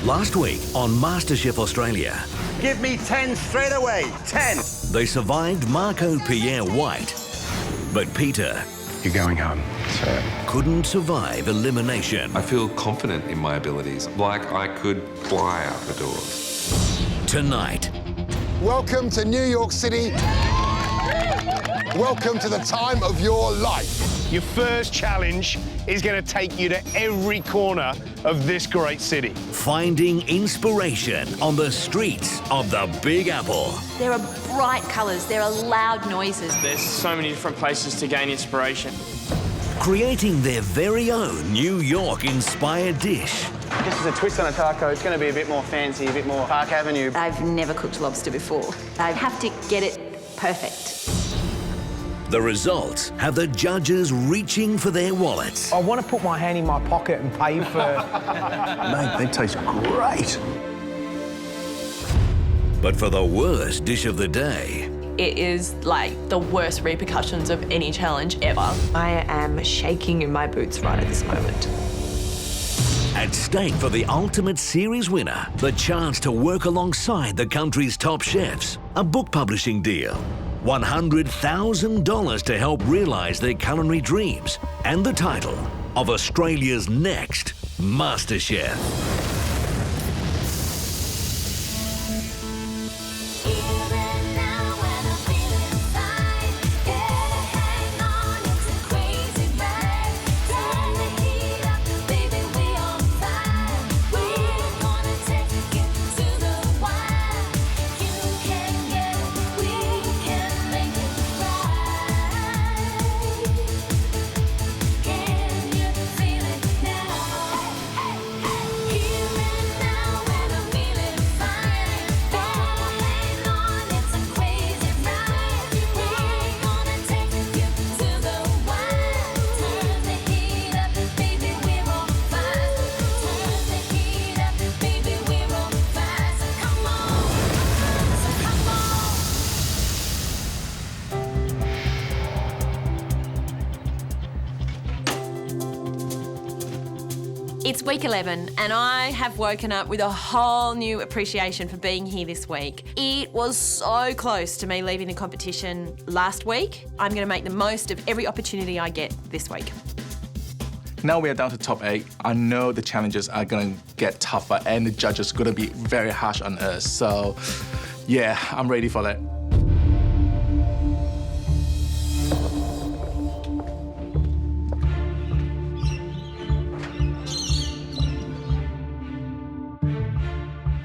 Last week on MasterChef Australia, Give me 10 straight away. 10. they survived Marco Pierre White, but Peter You're going home. So couldn't survive elimination. I feel confident in my abilities, like I could fly out the doors. Tonight, Welcome to New York City. Welcome to the time of your life. your first challenge is going to take you to every corner of this great city. finding inspiration on the streets of the Big Apple. There are bright colours, there are loud noises. There's so many different places to gain inspiration. Creating their very own New York-inspired dish. This is a twist on a taco. It's going to be a bit more fancy, a bit more Park Avenue. I've never cooked lobster before. I have to get it perfect. The results have the judges reaching for their wallets. I want to put my hand in my pocket and pay for... Mate, they taste great. But for the worst dish of the day, It is like the worst repercussions of any challenge ever. I am shaking in my boots right at this moment. at stake for the ultimate series winner, the chance to work alongside the country's top chefs, a book publishing deal, $100,000 to help realise their culinary dreams, and the title of Australia's next MasterChef. It's week 11 and I have woken up with a whole new appreciation for being here this week. It was so close to me leaving the competition last week. I'm going to make the most of every opportunity I get this week. Now we are down to top 8. I know the challenges are going to get tougher and the judges are going to be very harsh on us. So, yeah, I'm ready for that.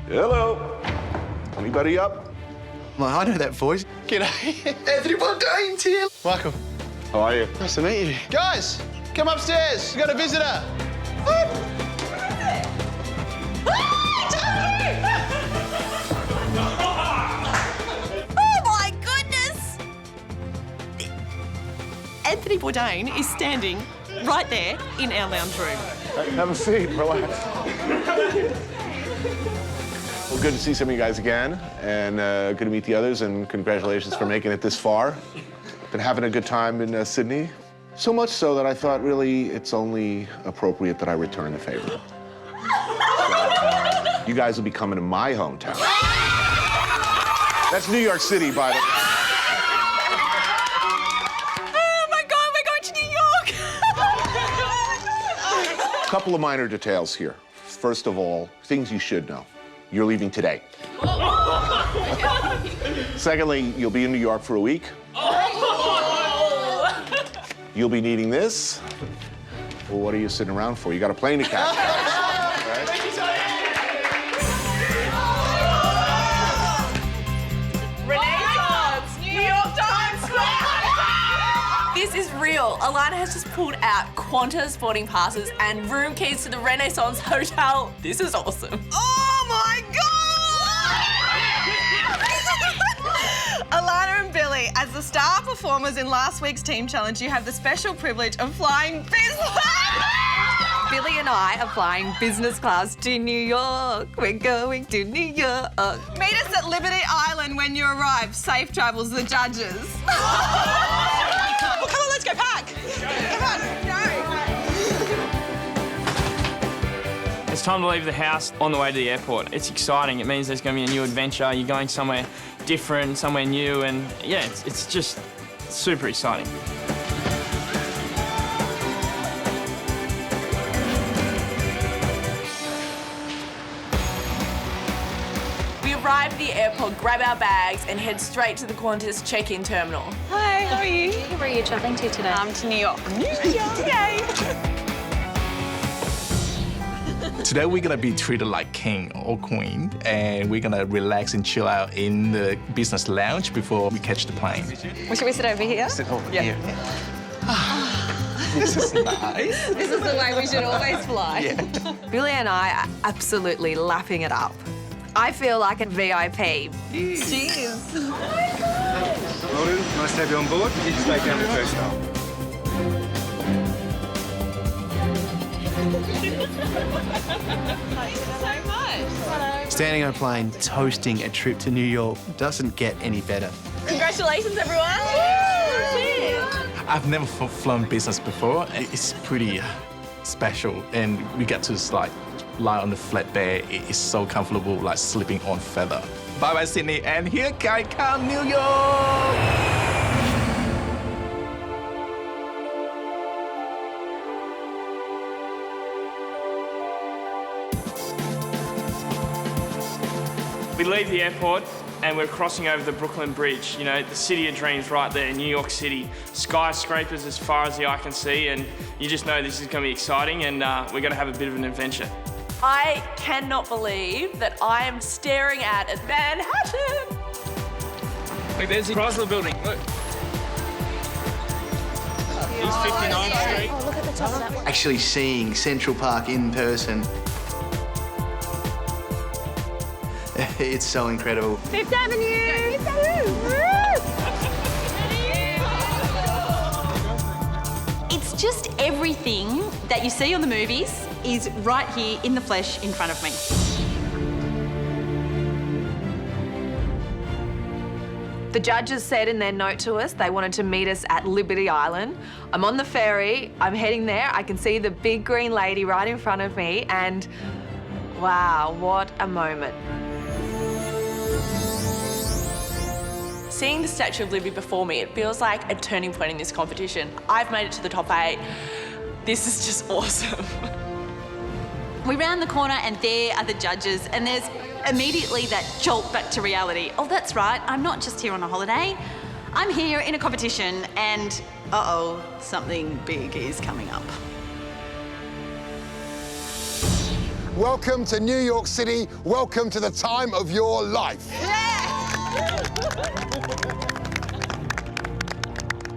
Hello. Anybody up? Well, I know that voice. G'day. Anthony Bourdain's here. Welcome. How are you? Nice to meet you. Guys, come upstairs. We've got a visitor. Oh my goodness! Anthony Bourdain is standing right there in our lounge room. Have a seat. Relax. Well, good to see some of you guys again, and good to meet the others, and congratulations for making it this far. Been having a good time in Sydney. So much so that I thought, really, it's only appropriate that I return the favor. So, you guys will be coming to my hometown. That's New York City, by the way. Oh my God, we're going to New York! A couple of minor details here. First of all, things you should know. You're leaving today. Secondly, you'll be in New York for a week. You'll be needing this. Well, what are you sitting around for? You got a plane to catch, guys. Right? Renaissance, New York Times Square! This is real. Alana has just pulled out Qantas boarding passes and room keys to the Renaissance Hotel. This is awesome. Oh my God! Alana and Billy, as the star performers in last week's team challenge, you have the special privilege of flying business. Billy and I are flying business class to New York. We're going to New York. Meet us at Liberty Island when you arrive. Safe travels, the judges. Well, come on, let's go pack. Come on, go. It's time to leave the house on the way to the airport. It's exciting. It means there's going to be a new adventure. You're going somewhere different, somewhere new, and yeah, it's just super exciting. We arrive at the airport, grab our bags, and head straight to the Qantas check-in terminal. Hi, how are you? Where are you travelling to today? To New York. New York! Yay! Today we're gonna be treated like king or queen, and we're gonna relax and chill out in the business lounge before we catch the plane. Well, should we sit over here? Sit over here. This is nice. This is the way we should always fly. Yeah. Billy and I are absolutely lapping it up. I feel like a VIP. Cheers. Well done. Nice to have you on board. You just take down the first stop. Thank you so much. Standing on a plane, toasting a trip to New York doesn't get any better. Congratulations, everyone. Cheers. I've never flown business before. It's pretty special, and we get to like lie on the flatbed. It's so comfortable, like sleeping on feather. Bye-bye, Sydney, and here I come, New York! We leave the airport and we're crossing over the Brooklyn Bridge. You know, the city of dreams right there, New York City. Skyscrapers as far as the eye can see, and you just know this is going to be exciting, and we're going to have a bit of an adventure. I cannot believe that I am staring at Manhattan. Look, there's the Chrysler building. Look. Here's 59th Street. Oh, look at the top of that one. Actually seeing Central Park in person, it's so incredible. Fifth Avenue! It's just everything that you see on the movies is right here in the flesh in front of me. The judges said in their note to us they wanted to meet us at Liberty Island. I'm on the ferry, I'm heading there. I can see the big green lady right in front of me, and wow, what a moment. Seeing the Statue of Liberty before me, it feels like a turning point in this competition. I've made it to the top 8. This is just awesome. We round the corner and there are the judges, and there's immediately that jolt back to reality. Oh, that's right, I'm not just here on a holiday. I'm here in a competition, and uh-oh, something big is coming up. Welcome to New York City. Welcome to the time of your life.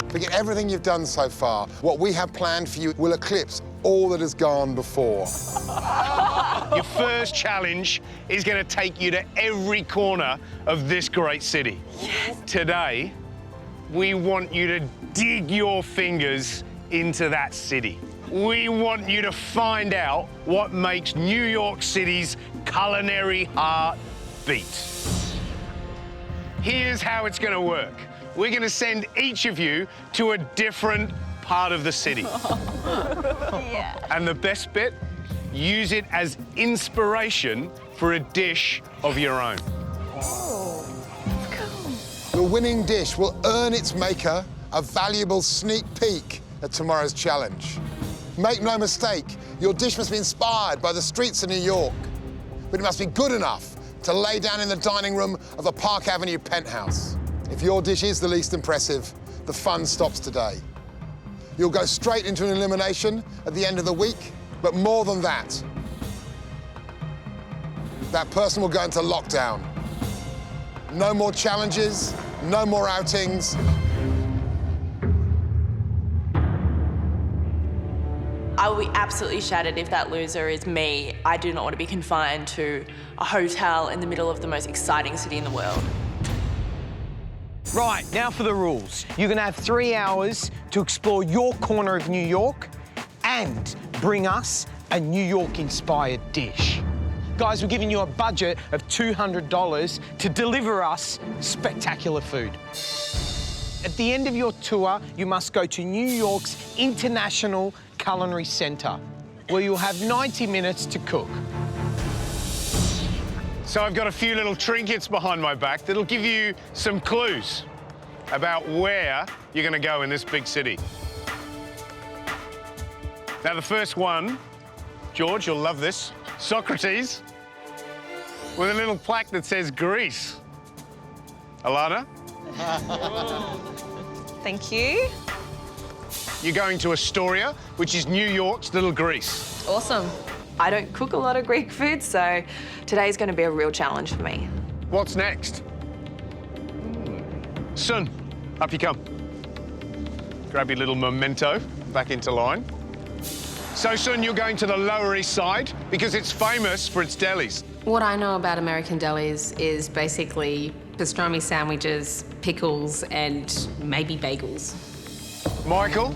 Forget everything you've done so far. What we have planned for you will eclipse all that has gone before. Your first challenge is going to take you to every corner of this great city. Yes. Today, we want you to dig your fingers into that city. We want you to find out what makes New York City's culinary heart beat. Here's how it's going to work. We're going to send each of you to a different part of the city. Yeah. And the best bit, use it as inspiration for a dish of your own. Oh, that's The winning dish will earn its maker a valuable sneak peek at tomorrow's challenge. Make no mistake, your dish must be inspired by the streets of New York, but it must be good enough to lay down in the dining room of a Park Avenue penthouse. If your dish is the least impressive, the fun stops today. You'll go straight into an elimination at the end of the week, but more than that, that person will go into lockdown. No more challenges, no more outings. I will be absolutely shattered if that loser is me. I do not want to be confined to a hotel in the middle of the most exciting city in the world. Right, now for the rules. You're gonna have 3 hours to explore your corner of New York and bring us a New York-inspired dish. Guys, we're giving you a budget of $200 to deliver us spectacular food. At the end of your tour, you must go to New York's International Culinary Center. where you'll have 90 minutes to cook. So I've got a few little trinkets behind my back that'll give you some clues about where you're going to go in this big city. Now, the first one, George, you'll love this. Socrates, with a little plaque that says Greece. Alana? Thank you. You're going to Astoria, which is New York's little Greece. Awesome. I don't cook a lot of Greek food, so today's going to be a real challenge for me. What's next? Sun, up you come. Grab your little memento, back into line. So, Sun, you're going to the Lower East Side because it's famous for its delis. What I know about American delis is basically pastrami sandwiches, pickles, and maybe bagels. Michael?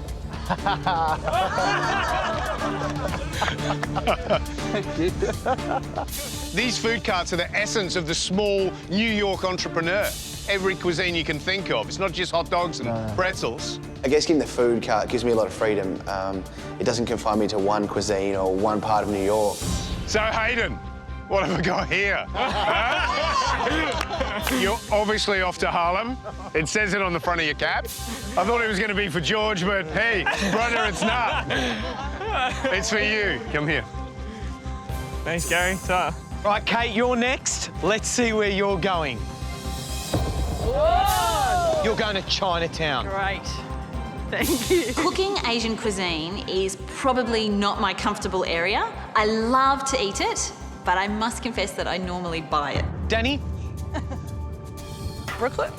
These food carts are the essence of the small New York entrepreneur. Every cuisine you can think of. It's not just hot dogs and pretzels. I guess getting the food cart gives me a lot of freedom. It doesn't confine me to one cuisine or one part of New York. So, Hayden, what have I got here? You're obviously off to Harlem. It says it on the front of your cap. I thought it was going to be for George, but hey, brother, it's not. It's for you. Come here. Thanks, Gary. Ta. Right, Kate, you're next. Let's see where you're going. Whoa! You're going to Chinatown. Great. Thank you. Cooking Asian cuisine is probably not my comfortable area. I love to eat it, but I must confess that I normally buy it. Danny? Brooklyn.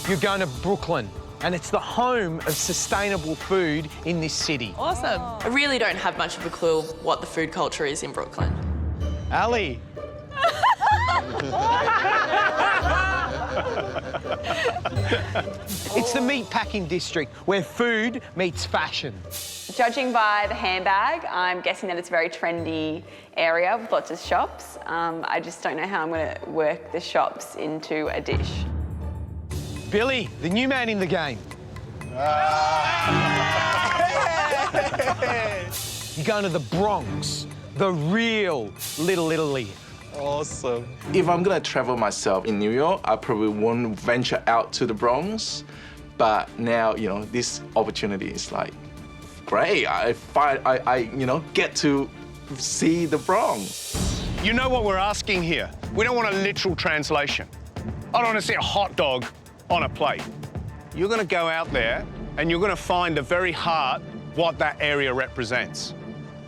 You're going to Brooklyn, and it's the home of sustainable food in this city. Awesome. I really don't have much of a clue what the food culture is in Brooklyn. Ali? It's the meatpacking district where food meets fashion. Judging by the handbag, I'm guessing that it's a very trendy area with lots of shops. I just don't know how I'm going to work the shops into a dish. Billy, the new man in the game. You're going to the Bronx, the real Little Italy. Awesome. If I'm gonna travel myself in New York, I probably won't venture out to the Bronx. But now, you know, this opportunity is like great. I get to see the Bronx. You know what we're asking here? We don't want a literal translation. I don't want to see a hot dog on a plate. You're going to go out there and you're going to find the very heart what that area represents.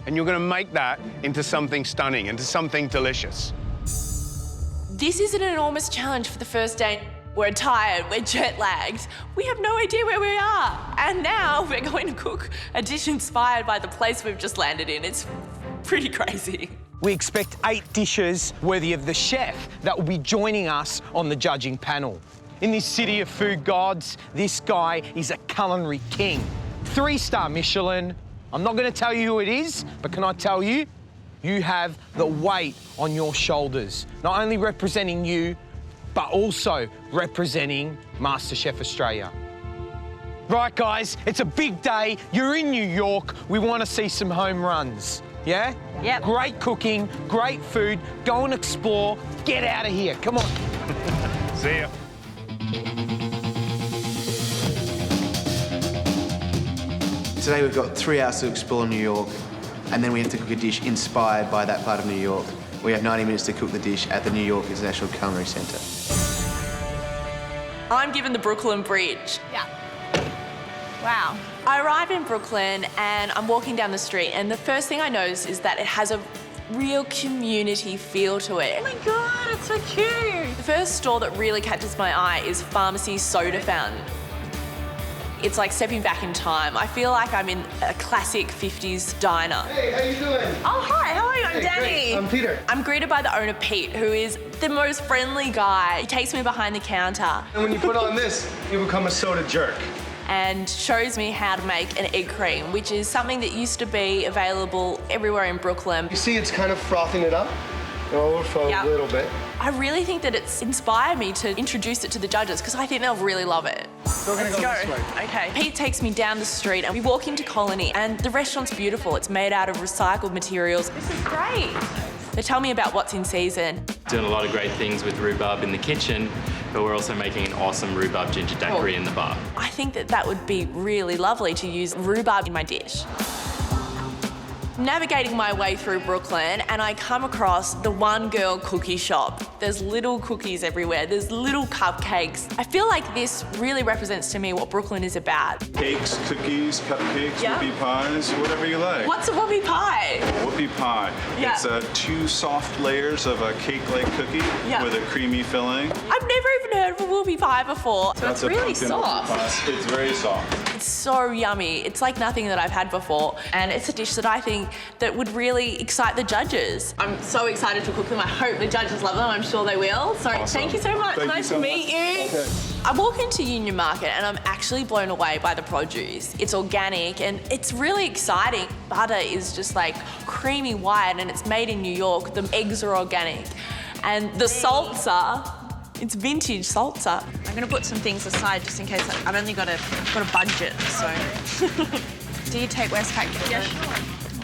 And you're going to make that into something stunning, into something delicious. This is an enormous challenge for the first day. We're tired, we're jet-lagged. We have no idea where we are. And now we're going to cook a dish inspired by the place we've just landed in. It's pretty crazy. We expect 8 dishes worthy of the chef that will be joining us on the judging panel. In this city of food gods, this guy is a culinary king. 3-star Michelin. I'm not going to tell you who it is, but can I tell you? You have the weight on your shoulders, not only representing you, but also representing MasterChef Australia. Right, guys, it's a big day. You're in New York. We want to see some home runs, yeah? Yep. Great cooking, great food. Go and explore. Get out of here. Come on. See ya. Today we've got 3 hours to explore New York, and then we have to cook a dish inspired by that part of New York. We have 90 minutes to cook the dish at the New York International Culinary Centre. I'm given the Brooklyn Bridge. Yeah. Wow. I arrive in Brooklyn and I'm walking down the street and the first thing I notice is that it has a real community feel to it. Oh my God, it's so cute. The first store that really catches my eye is Pharmacy Soda Fountain. It's like stepping back in time. I feel like I'm in a classic 50s diner. Hey, how you doing? Oh, hi, how are you? I'm Danny. Great. I'm Peter. I'm greeted by the owner, Pete, who is the most friendly guy. He takes me behind the counter. And when you put on this, you become a soda jerk. And shows me how to make an egg cream, which is something that used to be available everywhere in Brooklyn. You see it's kind of frothing it up? Overflow a little bit. I really think that it's inspired me to introduce it to the judges because I think they'll really love it. Let's go. Okay. Pete takes me down the street and we walk into Colony and the restaurant's beautiful. It's made out of recycled materials. This is great. They tell me about what's in season. Doing a lot of great things with rhubarb in the kitchen, but we're also making an awesome rhubarb ginger daiquiri in the bar. I think that would be really lovely to use rhubarb in my dish. Navigating my way through Brooklyn and I come across the One Girl Cookie Shop. There's little cookies everywhere, there's little cupcakes. I feel like this really represents to me what Brooklyn is about. Cakes, cookies, cupcakes, Yeah. whoopie pies, whatever you like. What's a whoopie pie? Whoopie pie. Yeah. It's 2 soft layers of a cake-like cookie Yeah. with a creamy filling. I've never even heard of a whoopie pie before. So That's it's a really pumpkin soft. whoopie pie. It's very soft. It's so yummy. It's like nothing that I've had before. And it's a dish that I think that would really excite the judges. I'm so excited to cook them. I hope the judges love them. I'm sure they will. So thank you so much. Thank you nice so to much. meet you. Okay. I walk into Union Market and I'm actually blown away by the produce. It's organic and it's really exciting. Butter is just like creamy white and it's made in New York. The eggs are organic. And the salsa, it's vintage salsa. I'm gonna put some things aside just in case I've only got a budget, so. Do you take Westpac? Yeah, sure.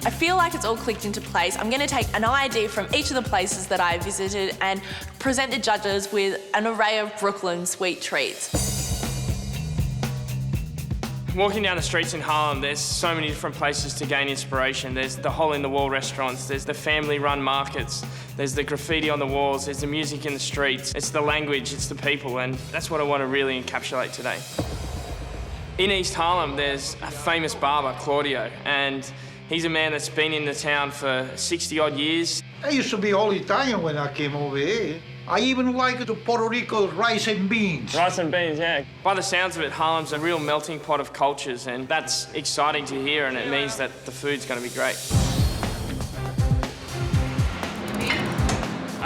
I feel like it's all clicked into place. I'm gonna take an idea from each of the places that I visited and present the judges with an array of Brooklyn sweet treats. Walking down the streets in Harlem, there's so many different places to gain inspiration. There's the hole-in-the-wall restaurants, there's the family-run markets, there's the graffiti on the walls, there's the music in the streets, it's the language, it's the people, and that's what I want to really encapsulate today. In East Harlem, there's a famous barber, Claudio, and he's a man that's been in the town for 60-odd years. I used to be all Italian when I came over here. I even like the Puerto Rico rice and beans. Rice and beans, yeah. By the sounds of it, Harlem's a real melting pot of cultures, and that's exciting to hear, and it means that the food's going to be great.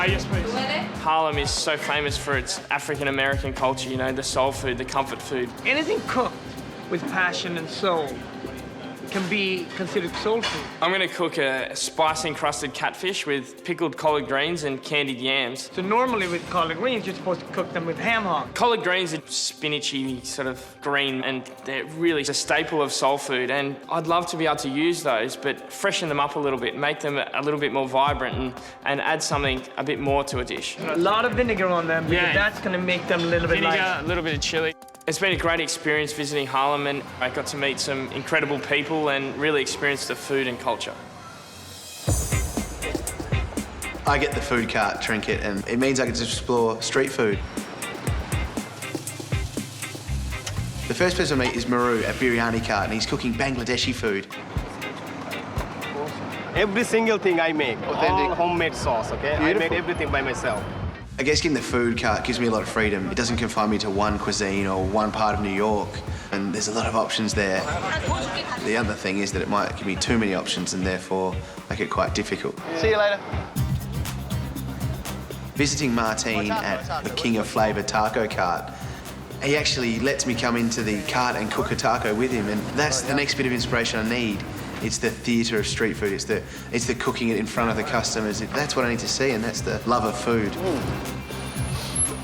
Yes, please. Harlem is so famous for its African-American culture, you know, the soul food, the comfort food. Anything cooked with passion and soul can be considered soul food. I'm going to cook a spice-encrusted catfish with pickled collard greens and candied yams. So normally with collard greens, you're supposed to cook them with ham hock. Collard greens are spinachy sort of green, and they're really a staple of soul food, and I'd love to be able to use those, but freshen them up a little bit, make them a little bit more vibrant and add something a bit more to a dish. A lot of vinegar on them because that's going to make them a little bit Vinegar, light. a little bit of chili. It's been a great experience visiting Harlem, and I got to meet some incredible people and really experience the food and culture. I get the food cart trinket, and it means I get to explore street food. The first person I meet is Maru at Biryani Cart, and he's cooking Bangladeshi food. Every single thing I make, authentic homemade sauce, okay? Beautiful. I made everything by myself. I guess getting the food cart gives me a lot of freedom. It doesn't confine me to one cuisine or one part of New York, and there's a lot of options there. The other thing is that it might give me too many options and therefore make it quite difficult. See you later. Visiting Martin at the King of Flavour taco cart, he actually lets me come into the cart and cook a taco with him, and that's the next bit of inspiration I need. It's the theatre of street food. It's the cooking it in front of the customers. That's what I need to see, and that's the love of food.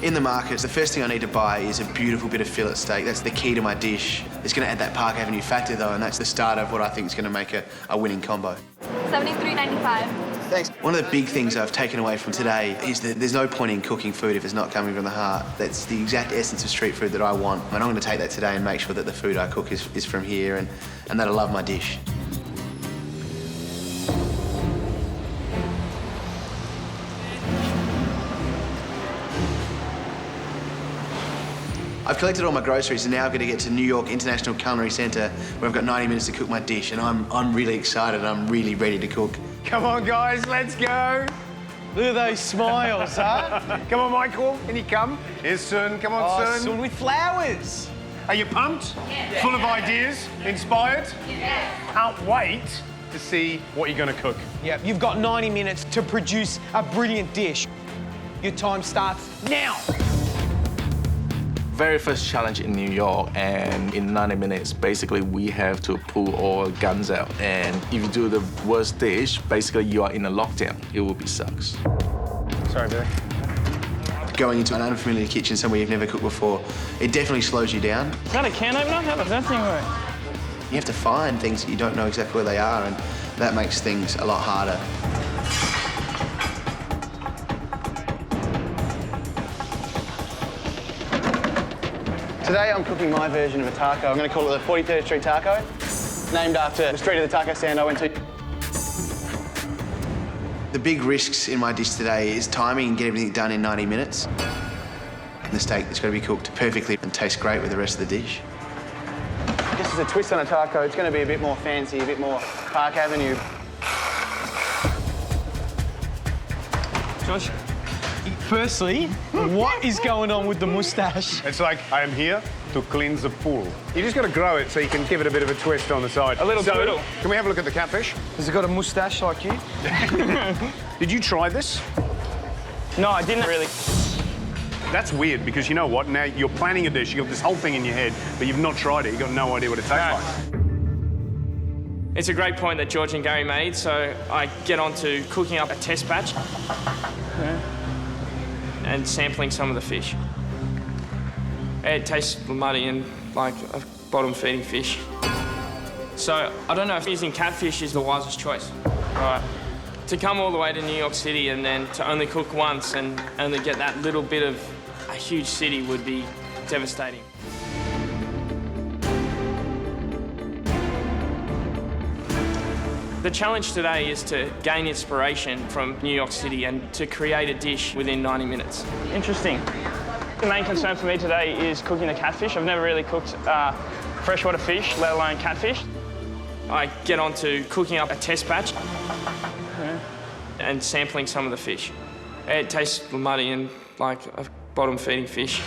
In the markets, the first thing I need to buy is a beautiful bit of fillet steak. That's the key to my dish. It's going to add that Park Avenue factor, though, and that's the start of what I think is going to make a winning combo. $73.95. Thanks. One of the big things I've taken away from today is that there's no point in cooking food if it's not coming from the heart. That's the exact essence of street food that I want, and I'm going to take that today and make sure that the food I cook is from here and that I love my dish. I've collected all my groceries, and now I'm going to get to New York International Culinary Centre, where I've got 90 minutes to cook my dish, and I'm really excited and I'm really ready to cook. Come on, guys, let's go. Look at those smiles, huh? Come on, Michael, can you come? Here's Sun, come on, Sun. Sun with flowers. Are you pumped? Yeah. Full of ideas? Inspired? Yeah. Can't wait to see what you're going to cook. Yeah, you've got 90 minutes to produce a brilliant dish. Your time starts now. Very first challenge in New York, and in 90 minutes, basically, we have to pull all guns out. And if you do the worst dish, basically, you are in a lockdown. It will be sucks. Sorry, Billy. Going into an unfamiliar kitchen somewhere you've never cooked before, it definitely slows you down. Is that a can opener? How does that thing work? You have to find things that you don't know exactly where they are, and that makes things a lot harder. Today I'm cooking my version of a taco. I'm going to call it the 43rd Street Taco, named after the street of the taco stand I went to. The big risks in my dish today is timing and get everything done in 90 minutes. The steak that's got to be cooked perfectly and taste great with the rest of the dish. Just as a twist on a taco, it's going to be a bit more fancy, a bit more Park Avenue. Josh, firstly, what is going on with the moustache? It's like, I am here to cleanse the pool. You just got to grow it so you can give it a bit of a twist on the side. A little twiddle. Can we have a look at the catfish? Has it got a moustache like you? Did you try this? No, I didn't really. That's weird because you know what? Now you're planning a dish, you've got this whole thing in your head, but you've not tried it. You've got no idea what it tastes like. It's a great point that George and Gary made, so I get on to cooking up a test batch and sampling some of the fish. It tastes muddy and like a bottom-feeding fish. So I don't know if using catfish is the wisest choice. Right. To come all the way to New York City and then to only cook once and only get that little bit of a huge city would be devastating. The challenge today is to gain inspiration from New York City and to create a dish within 90 minutes. Interesting. The main concern for me today is cooking the catfish. I've never really cooked freshwater fish, let alone catfish. I get on to cooking up a test batch and sampling some of the fish. It tastes muddy and like a bottom-feeding fish.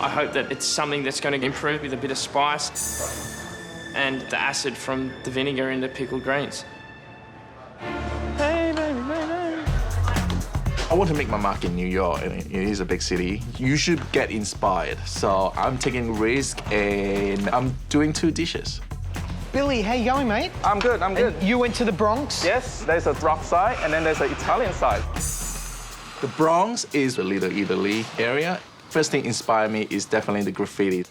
I hope that it's something that's going to improve with a bit of spice and the acid from the vinegar in the pickled greens. Hey, baby, baby. I want to make my mark in New York, and it is a big city. You should get inspired. So I'm taking risk, and I'm doing 2 dishes. Billy, how you going, mate? I'm good, I'm good. And you went to the Bronx? Yes, there's a rough side, and then there's an Italian side. The Bronx is the Little Italy area. First thing inspired me is definitely the graffiti.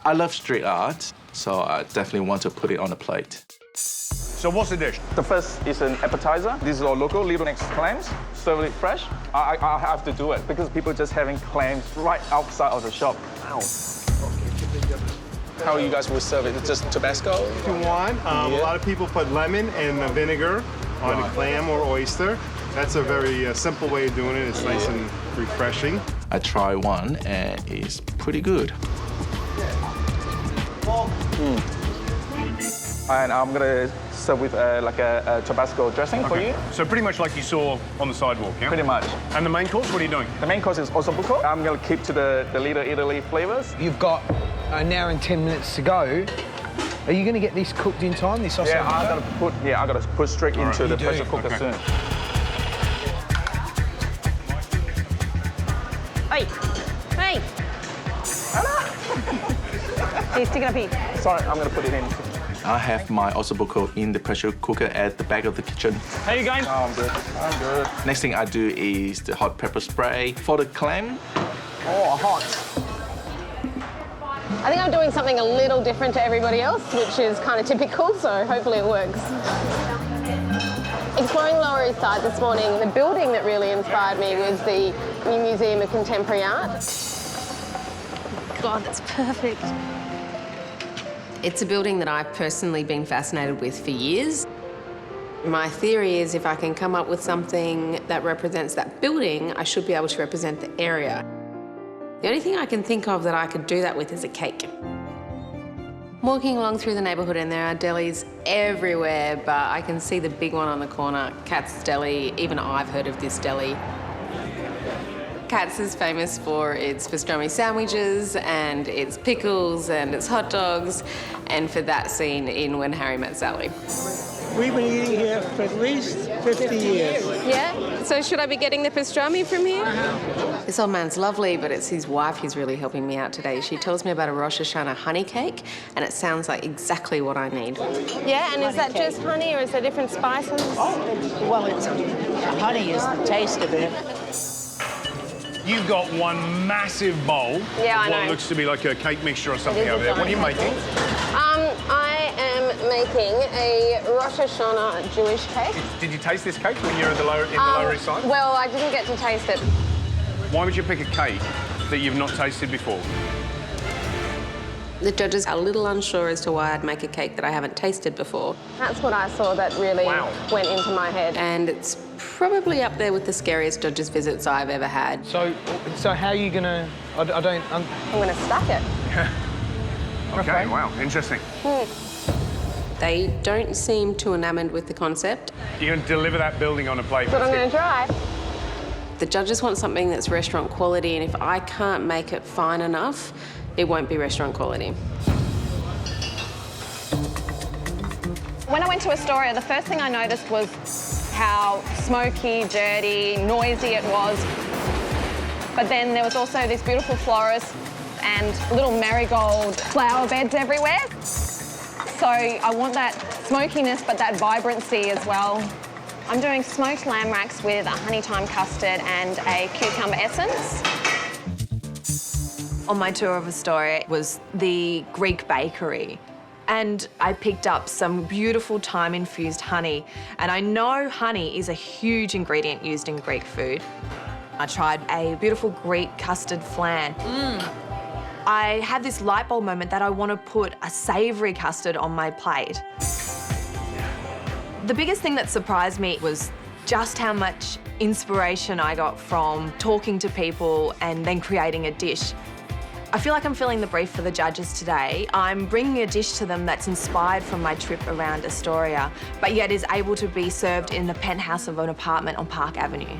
I love street art, so I definitely want to put it on a plate. So what's the dish? The first is an appetizer. This is all local, little next clams, serve it fresh. I have to do it because people just having clams right outside of the shop. Ow. How you guys will serve it? It's just Tabasco? If you want, a lot of people put lemon and vinegar on a clam or oyster. That's a very simple way of doing it. It's nice and refreshing. I tried one and it's pretty good. And I'm gonna serve with like a Tabasco dressing for you. So pretty much like you saw on the sidewalk, yeah? Pretty much. And the main course, what are you doing? The main course is ossobuco. I'm gonna keep to the Little Italy flavors. You've got an hour and 10 minutes to go. Are you going to get this cooked in time, this ossobuco? Yeah, I gotta put straight into the pressure cooker soon. Hey, hey. Hey, stick it up here. Sorry, I'm gonna put it in. I have my ossobuco in the pressure cooker at the back of the kitchen. How you going? Oh, I'm good. I'm good. Next thing I do is the hot pepper spray for the clam. Oh, hot. I think I'm doing something a little different to everybody else, which is kind of typical, so hopefully it works. Exploring Lower East Side this morning, the building that really inspired me was the New Museum of Contemporary Art. God, that's perfect. It's a building that I've personally been fascinated with for years. My theory is if I can come up with something that represents that building, I should be able to represent the area. The only thing I can think of that I could do that with is a cake. Walking along through the neighbourhood and there are delis everywhere, but I can see the big one on the corner, Kat's Deli. Even I've heard of this deli. Kat's is famous for its pastrami sandwiches and its pickles and its hot dogs, and for that scene in When Harry Met Sally. We've been eating here for at least 50 years. Yeah? So should I be getting the pastrami from here? This old man's lovely, but it's his wife who's really helping me out today. She tells me about a Rosh Hashanah honey cake, and it sounds like exactly what I need. Yeah, and is that just honey or is there different spices? Well, honey is the taste of it. You've got one massive bowl Yeah, of I what know. looks to be like a cake mixture or something It is over a there. What are you giant making? I am making a Rosh Hashanah Jewish cake. Did you taste this cake when you were in the Lower East Side? Well, I didn't get to taste it. Why would you pick a cake that you've not tasted before? The judges are a little unsure as to why I'd make a cake that I haven't tasted before. That's what I saw that really went into my head. And it's probably up there with the scariest judges' visits I've ever had. So how are you gonna? I don't. I'm gonna stack it. Okay, wow, interesting. They don't seem too enamoured with the concept. You're going to deliver that building on a plate. That's what I'm going to try. The judges want something that's restaurant quality, and if I can't make it fine enough, it won't be restaurant quality. When I went to Astoria, the first thing I noticed was how smoky, dirty, noisy it was. But then there was also this beautiful florist and little marigold flower beds everywhere. So I want that smokiness, but that vibrancy as well. I'm doing smoked lamb racks with a honey thyme custard and a cucumber essence. On my tour of Astoria was the Greek bakery. And I picked up some beautiful thyme-infused honey. And I know honey is a huge ingredient used in Greek food. I tried a beautiful Greek custard flan. I had this light bulb moment that I want to put a savoury custard on my plate. The biggest thing that surprised me was just how much inspiration I got from talking to people and then creating a dish. I feel like I'm filling the brief for the judges today. I'm bringing a dish to them that's inspired from my trip around Astoria, but yet is able to be served in the penthouse of an apartment on Park Avenue.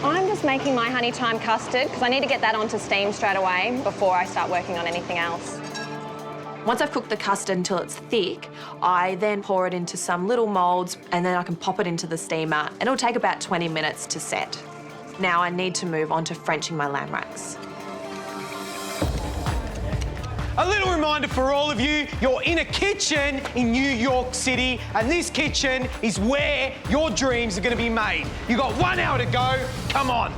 I'm just making my honey thyme custard because I need to get that onto steam straight away before I start working on anything else. Once I've cooked the custard until it's thick, I then pour it into some little moulds and then I can pop it into the steamer and it'll take about 20 minutes to set. Now I need to move on to Frenching my lamb racks. A little reminder for all of you, you're in a kitchen in New York City, and this kitchen is where your dreams are going to be made. You've got 1 hour to go. Come on.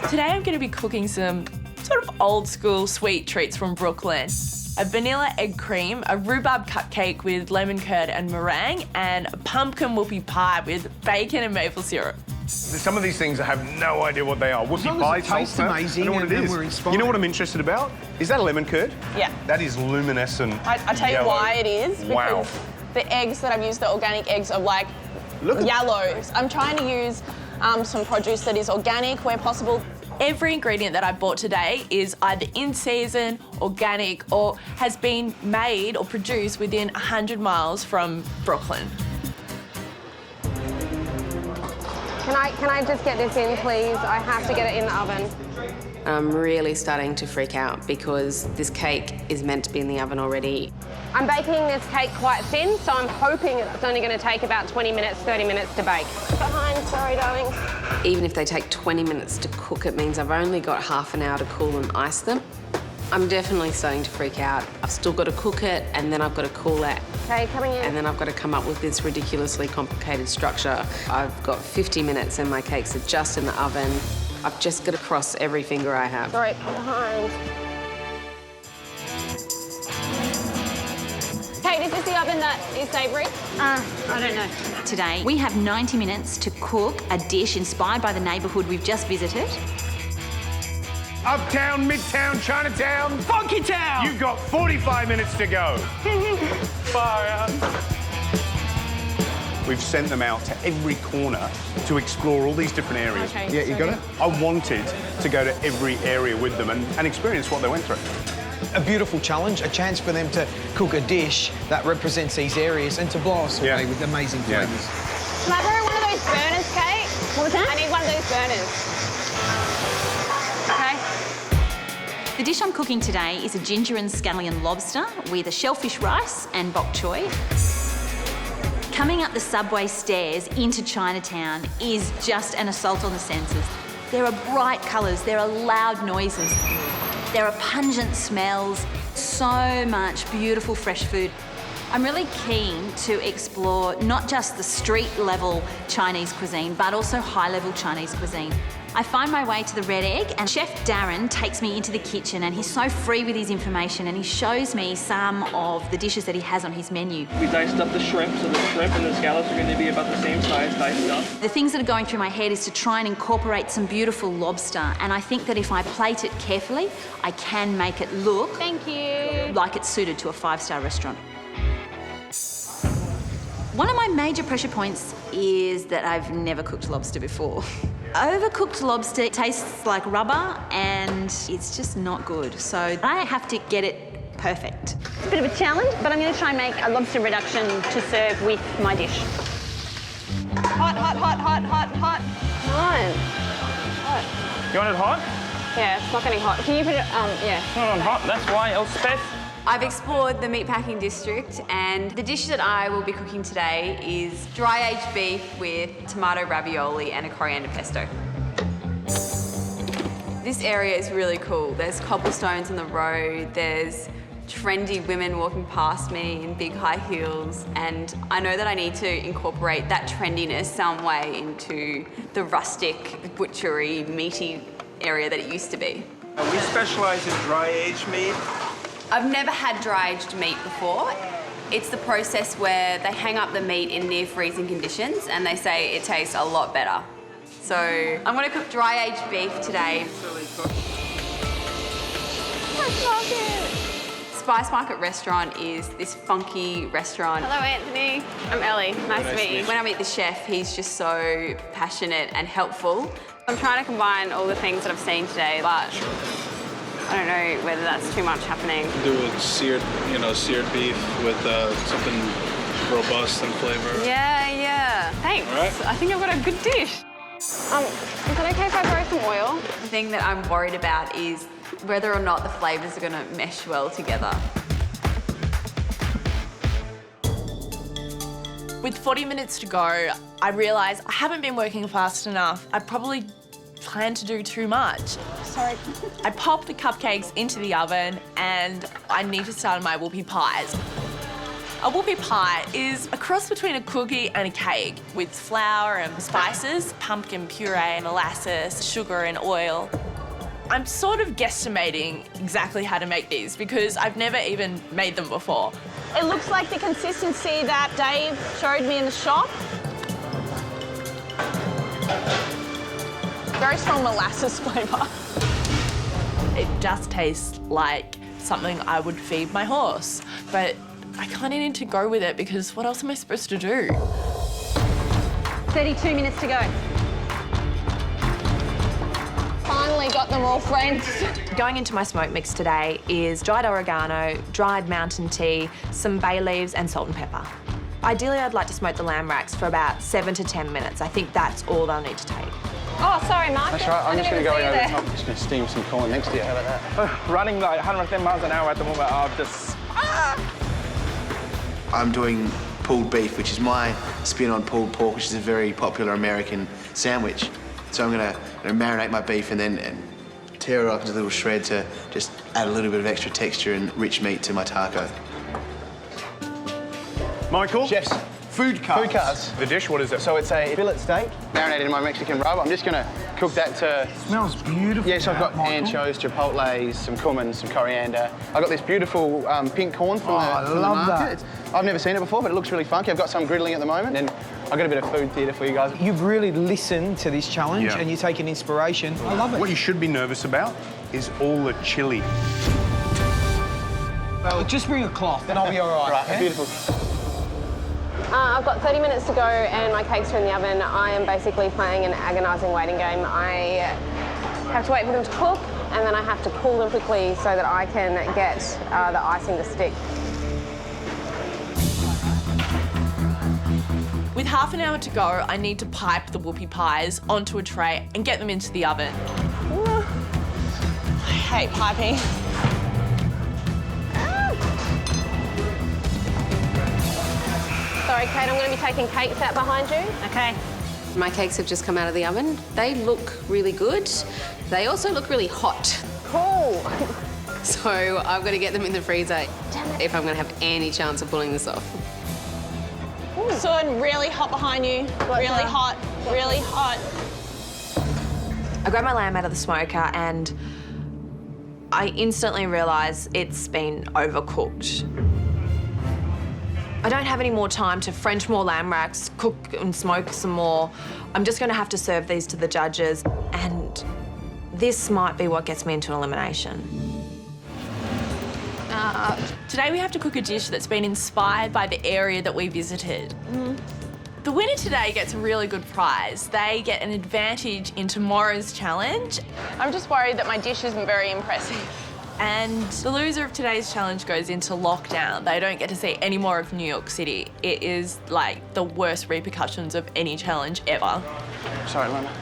Today I'm going to be cooking some sort of old school sweet treats from Brooklyn. A vanilla egg cream, a rhubarb cupcake with lemon curd and meringue, and a pumpkin whoopie pie with bacon and maple syrup. Some of these things I have no idea what they are. Whoopie pie, it tastes salsa, amazing I know what and it then is. we're inspired. You know what I'm interested about? Is that lemon curd? Yeah. That is luminescent. I tell you yellow. why it is. Because Wow. the eggs that I've used, the organic eggs, are like yellows. I'm trying to use some produce that is organic where possible. Every ingredient that I bought today is either in season, organic, or has been made or produced within 100 miles from Brooklyn. Can I just get this in, please? I have to get it in the oven. I'm really starting to freak out because this cake is meant to be in the oven already. I'm baking this cake quite thin, so I'm hoping it's only going to take about 20 minutes, 30 minutes to bake. Behind, sorry, darling. Even if they take 20 minutes to cook, it means I've only got half an hour to cool and ice them. I'm definitely starting to freak out. I've still got to cook it, and then I've got to cool it. Okay, coming in. And then I've got to come up with this ridiculously complicated structure. I've got 50 minutes and my cakes are just in the oven. I've just got to cross every finger I have. Sorry, behind. Kate, is this the oven that is savoury? I don't know. Today, we have 90 minutes to cook a dish inspired by the neighbourhood we've just visited. Uptown, Midtown, Chinatown, Funky Town! You've got 45 minutes to go. Fire. We've sent them out to every corner to explore all these different areas. Okay, Yeah, you so got it? I wanted to go to every area with them and experience what they went through. A beautiful challenge, a chance for them to cook a dish that represents these areas and to blow us away with amazing flavours. Can I borrow one of those burners, Kate? What was that? I need one of those burners. Okay. The dish I'm cooking today is a ginger and scallion lobster with a shellfish rice and bok choy. Coming up the subway stairs into Chinatown is just an assault on the senses. There are bright colours, there are loud noises, there are pungent smells, so much beautiful fresh food. I'm really keen to explore not just the street-level Chinese cuisine, but also high-level Chinese cuisine. I find my way to the Red Egg, and Chef Darren takes me into the kitchen, and he's so free with his information, and he shows me some of the dishes that he has on his menu. We diced up the shrimp, so the shrimp and the scallops are going to be about the same size diced up. The things that are going through my head is to try and incorporate some beautiful lobster, and I think that if I plate it carefully, I can make it look like it's suited to a 5-star restaurant. One of my major pressure points is that I've never cooked lobster before. Overcooked lobster tastes like rubber and it's just not good. So I have to get it perfect. It's a bit of a challenge, but I'm going to try and make a lobster reduction to serve with my dish. Hot, hot, hot, hot, hot, hot. Nice. Hot. You want it hot? Yeah, it's not getting hot. Can you put it, yeah. It's not on hot, that's why, Elspeth. I've explored the meatpacking district, and the dish that I will be cooking today is dry-aged beef with tomato ravioli and a coriander pesto. This area is really cool. There's cobblestones on the road, there's trendy women walking past me in big high heels, and I know that I need to incorporate that trendiness some way into the rustic, butchery, meaty area that it used to be. We specialise in dry-aged meat. I've never had dry-aged meat before. It's the process where they hang up the meat in near-freezing conditions and they say it tastes a lot better. So I'm going to cook dry-aged beef today. I love it. Spice Market Restaurant is this funky restaurant. Hello, Anthony. I'm Ellie. Nice to meet you. When I meet the chef, he's just so passionate and helpful. I'm trying to combine all the things that I've seen today, but I don't know whether that's too much happening. Do a seared beef with something robust and flavor. Yeah. Thanks. All right. I think I've got a good dish. Is it okay if I borrow some oil? The thing that I'm worried about is whether or not the flavours are going to mesh well together. With 40 minutes to go, I realise I haven't been working fast enough. I probably planned to do too much. Sorry. I popped the cupcakes into the oven and I need to start on my whoopie pies. A whoopie pie is a cross between a cookie and a cake with flour and spices, pumpkin puree, molasses, sugar and oil. I'm sort of guesstimating exactly how to make these because I've never even made them before. It looks like the consistency that Dave showed me in the shop. Very strong molasses flavour. It just tastes like something I would feed my horse, but I kind of need to go with it because what else am I supposed to do? 32 minutes to go. Finally got them all, friends. Going into my smoke mix today is dried oregano, dried mountain tea, some bay leaves and salt and pepper. Ideally, I'd like to smoke the lamb racks for about 7 to 10 minutes. I think that's all they'll need to take. Oh, sorry, Mark. That's right, I'm just going to go over the top. I'm just going to steam some corn next to you. How about that? Running like 110 miles an hour at the moment. I'm just... I'm doing pulled beef, which is my spin on pulled pork, which is a very popular American sandwich. So I'm going to marinate my beef and then tear it up into little shreds to just add a little bit of extra texture and rich meat to my taco. Michael? Chefs. Food carts. Food carts. The dish, what is it? So it's a fillet steak, marinated in my Mexican rub. I'm just going to cook that to... Smells beautiful. Yes, I've got anchovies, chipotles, some cumin, some coriander. I've got this beautiful pink corn from the market. I've never seen it before, but it looks really funky. I've got some griddling at the moment, and I've got a bit of food theatre for you guys. You've really listened to this challenge and you're taking inspiration. I love it. What you should be nervous about is all the chili. Well, just bring a cloth and I'll be all right. Right, yeah? beautiful. I've got 30 minutes to go and my cakes are in the oven. I am basically playing an agonising waiting game. I have to wait for them to cook and then I have to cool them quickly so that I can get the icing to stick. With half an hour to go, I need to pipe the whoopie pies onto a tray and get them into the oven. I hate piping. Sorry, Kate, I'm going to be taking cakes out behind you. Okay. My cakes have just come out of the oven. They look really good. They also look really hot. Cool. So I've got to get them in the freezer if I'm going to have any chance of pulling this off. Sun, really hot behind you. Really hot, really hot. I grabbed my lamb out of the smoker and I instantly realised it's been overcooked. I don't have any more time to French more lamb racks, cook and smoke some more. I'm just going to have to serve these to the judges, and this might be what gets me into elimination. Today we have to cook a dish that's been inspired by the area that we visited. The winner today gets a really good prize. They get an advantage in tomorrow's challenge. I'm just worried that my dish isn't very impressive. And the loser of today's challenge goes into lockdown. They don't get to see any more of New York City. It is like the worst repercussions of any challenge ever. Sorry, Lana.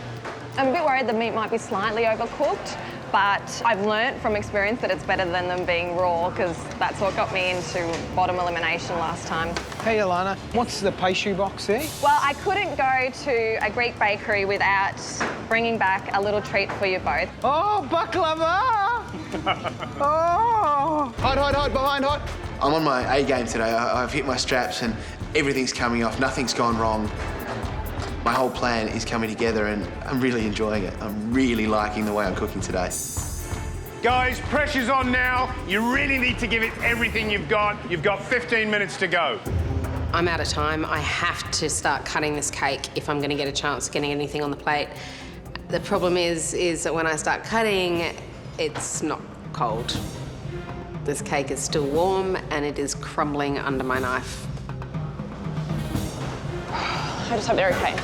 I'm a bit worried the meat might be slightly overcooked, but I've learnt from experience that it's better than them being raw, because that's what got me into bottom elimination last time. Hey, Alana, what's the pastry box there? Well, I couldn't go to a Greek bakery without bringing back a little treat for you both. Oh, baklava! Oh! Hide, behind, hide. I'm on my A game today. I've hit my straps and everything's coming off. Nothing's gone wrong. My whole plan is coming together and I'm really enjoying it. I'm really liking the way I'm cooking today. Guys, pressure's on now. You really need to give it everything you've got. You've got 15 minutes to go. I'm out of time. I have to start cutting this cake if I'm going to get a chance of getting anything on the plate. The problem is that when I start cutting, it's not cold. This cake is still warm and it is crumbling under my knife. I just hope they're okay.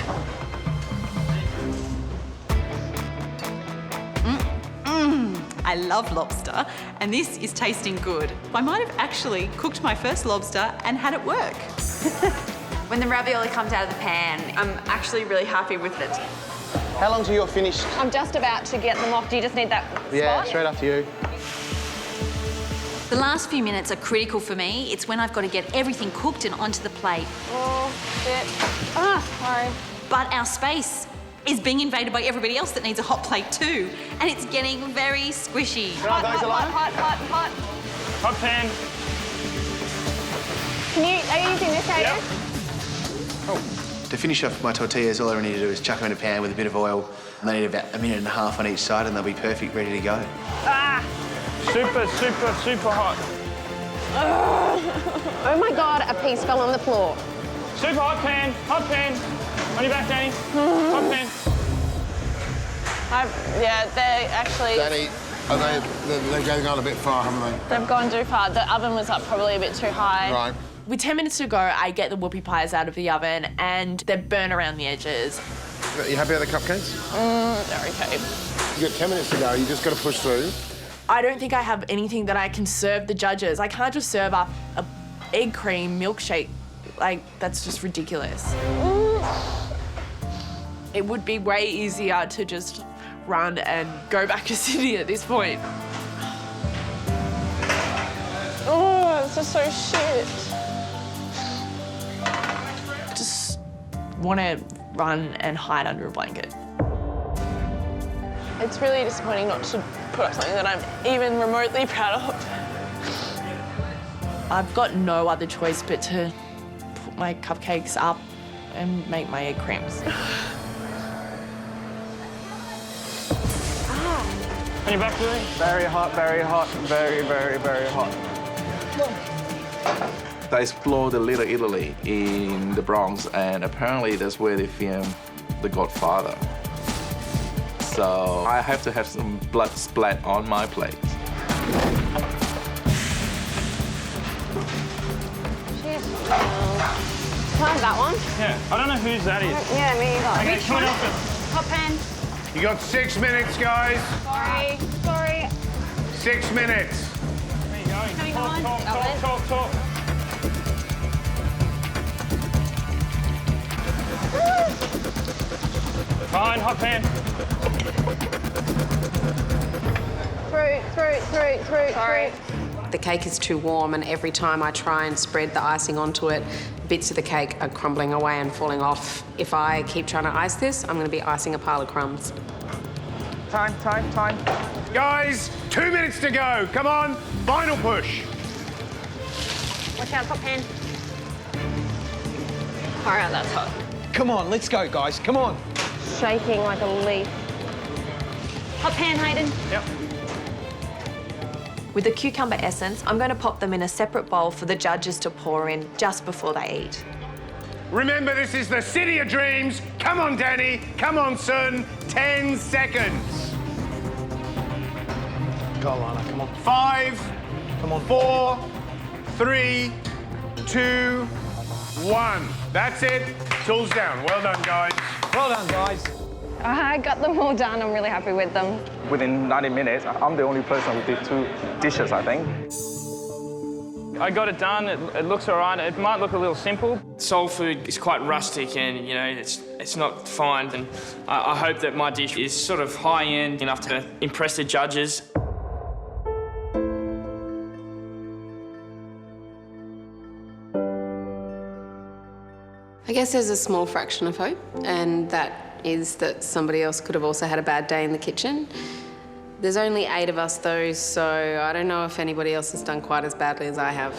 I love lobster, and this is tasting good. I might have actually cooked my first lobster and had it work. When the ravioli comes out of the pan, I'm actually really happy with it. How long till you're finished? I'm just about to get them off. Do you just need that Yeah, spot? straight after you. The last few minutes are critical for me. It's when I've got to get everything cooked and onto the plate. Oh, shit. Sorry. But our space is being invaded by everybody else that needs a hot plate too, and it's getting very squishy. Hot, hot, hot, hot, hot, hot. Hot pan. Are you using this, Aidan? To finish off my tortillas, all I need to do is chuck them in a pan with a bit of oil. And they need about a minute and a half on each side and they'll be perfect, ready to go. Ah! Super, super, super hot. Oh my God, a piece fell on the floor. Super hot pan. Hot pan. On your back, Danny. Hot pan. Yeah, they're actually... Danny, they're going on a bit far, haven't They've gone too far. The oven was up probably a bit too high. Right. With 10 minutes to go, I get the whoopie pies out of the oven and they're burnt around the edges. You happy with the cupcakes? They're okay. You've got 10 minutes to go. You just got to push through. I don't think I have anything that I can serve the judges. I can't just serve up a egg cream milkshake. Like, that's just ridiculous. It would be way easier to just run and go back to Sydney at this point. Oh, this is so shit. Just want to run and hide under a blanket. It's really disappointing not to put up something that I'm even remotely proud of. I've got no other choice but to put my cupcakes up and make my egg creams. On your back, Julie. Very hot, very very, very hot. They explored the Little Italy in the Bronx, and apparently that's where they filmed The Godfather. So I have to have some blood splat on my plate. Can I have that one? Yeah, I don't know whose that is. Yeah, me either. Okay, come on up. Hot pan. You got 6 minutes, guys. Sorry. 6 minutes. Where are you going? Coming on. Talk. Fine, hot pan. Through. Sorry. The cake is too warm, and every time I try and spread the icing onto it, bits of the cake are crumbling away and falling off. If I keep trying to ice this, I'm going to be icing a pile of crumbs. Time. Guys, 2 minutes to go. Come on, final push. Watch out, top pan. All right, that's hot. Come on, let's go, guys. Come on. Shaking like a leaf. Hot pan, Hayden. Yep. With the cucumber essence, I'm going to pop them in a separate bowl for the judges to pour in just before they eat. Remember, this is the City of Dreams. Come on, Danny. Come on, son. 10 seconds. Go, Lana, come on. 5, Come on. 4, 3, 2, 1. That's it. Tools down. Well done, guys. Well done, guys. I got them all done. I'm really happy with them. Within 90 minutes, I'm the only person who did 2 dishes, I think. I got it done. It looks all right. It might look a little simple. Soul food is quite rustic and, you know, it's not fine. And I hope that my dish is sort of high-end enough to impress the judges. I guess there's a small fraction of hope, and that is that somebody else could have also had a bad day in the kitchen. There's only 8 of us though, so I don't know if anybody else has done quite as badly as I have.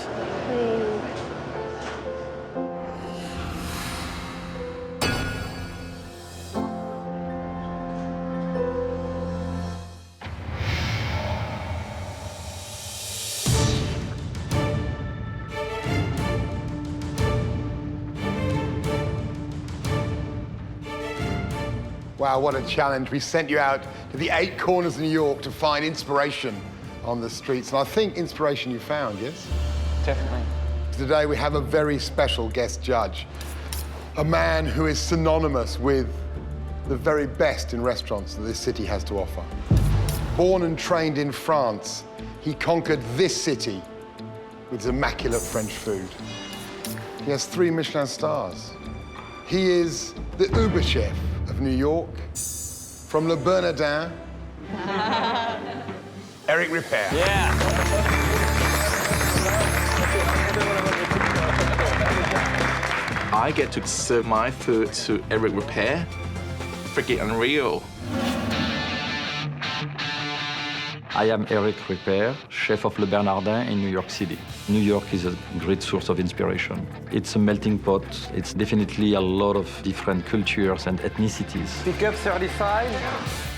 Wow, what a challenge. We sent you out to the 8 corners of New York to find inspiration on the streets. And I think inspiration you found, yes? Definitely. Today we have a very special guest judge, a man who is synonymous with the very best in restaurants that this city has to offer. Born and trained in France, he conquered this city with his immaculate French food. He has 3 Michelin stars. He is the Uber chef of New York, from Le Bernardin, Eric Ripert. Yeah. I get to serve my food to Eric Ripert. Freaking unreal. I am Eric Ripert, chef of Le Bernardin in New York City. New York is a great source of inspiration. It's a melting pot. It's definitely a lot of different cultures and ethnicities. Pick up 35.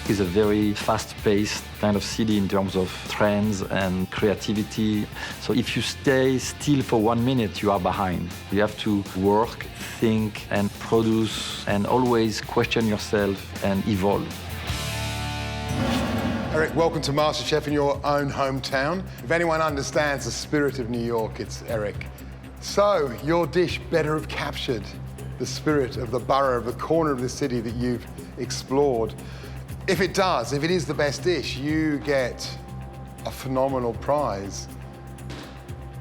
It's a very fast-paced kind of city in terms of trends and creativity. So if you stay still for 1 minute, you are behind. You have to work, think, and produce, and always question yourself and evolve. Eric, welcome to MasterChef in your own hometown. If anyone understands the spirit of New York, it's Eric. So, your dish better have captured the spirit of the borough, of the corner of the city that you've explored. If it does, if it is the best dish, you get a phenomenal prize,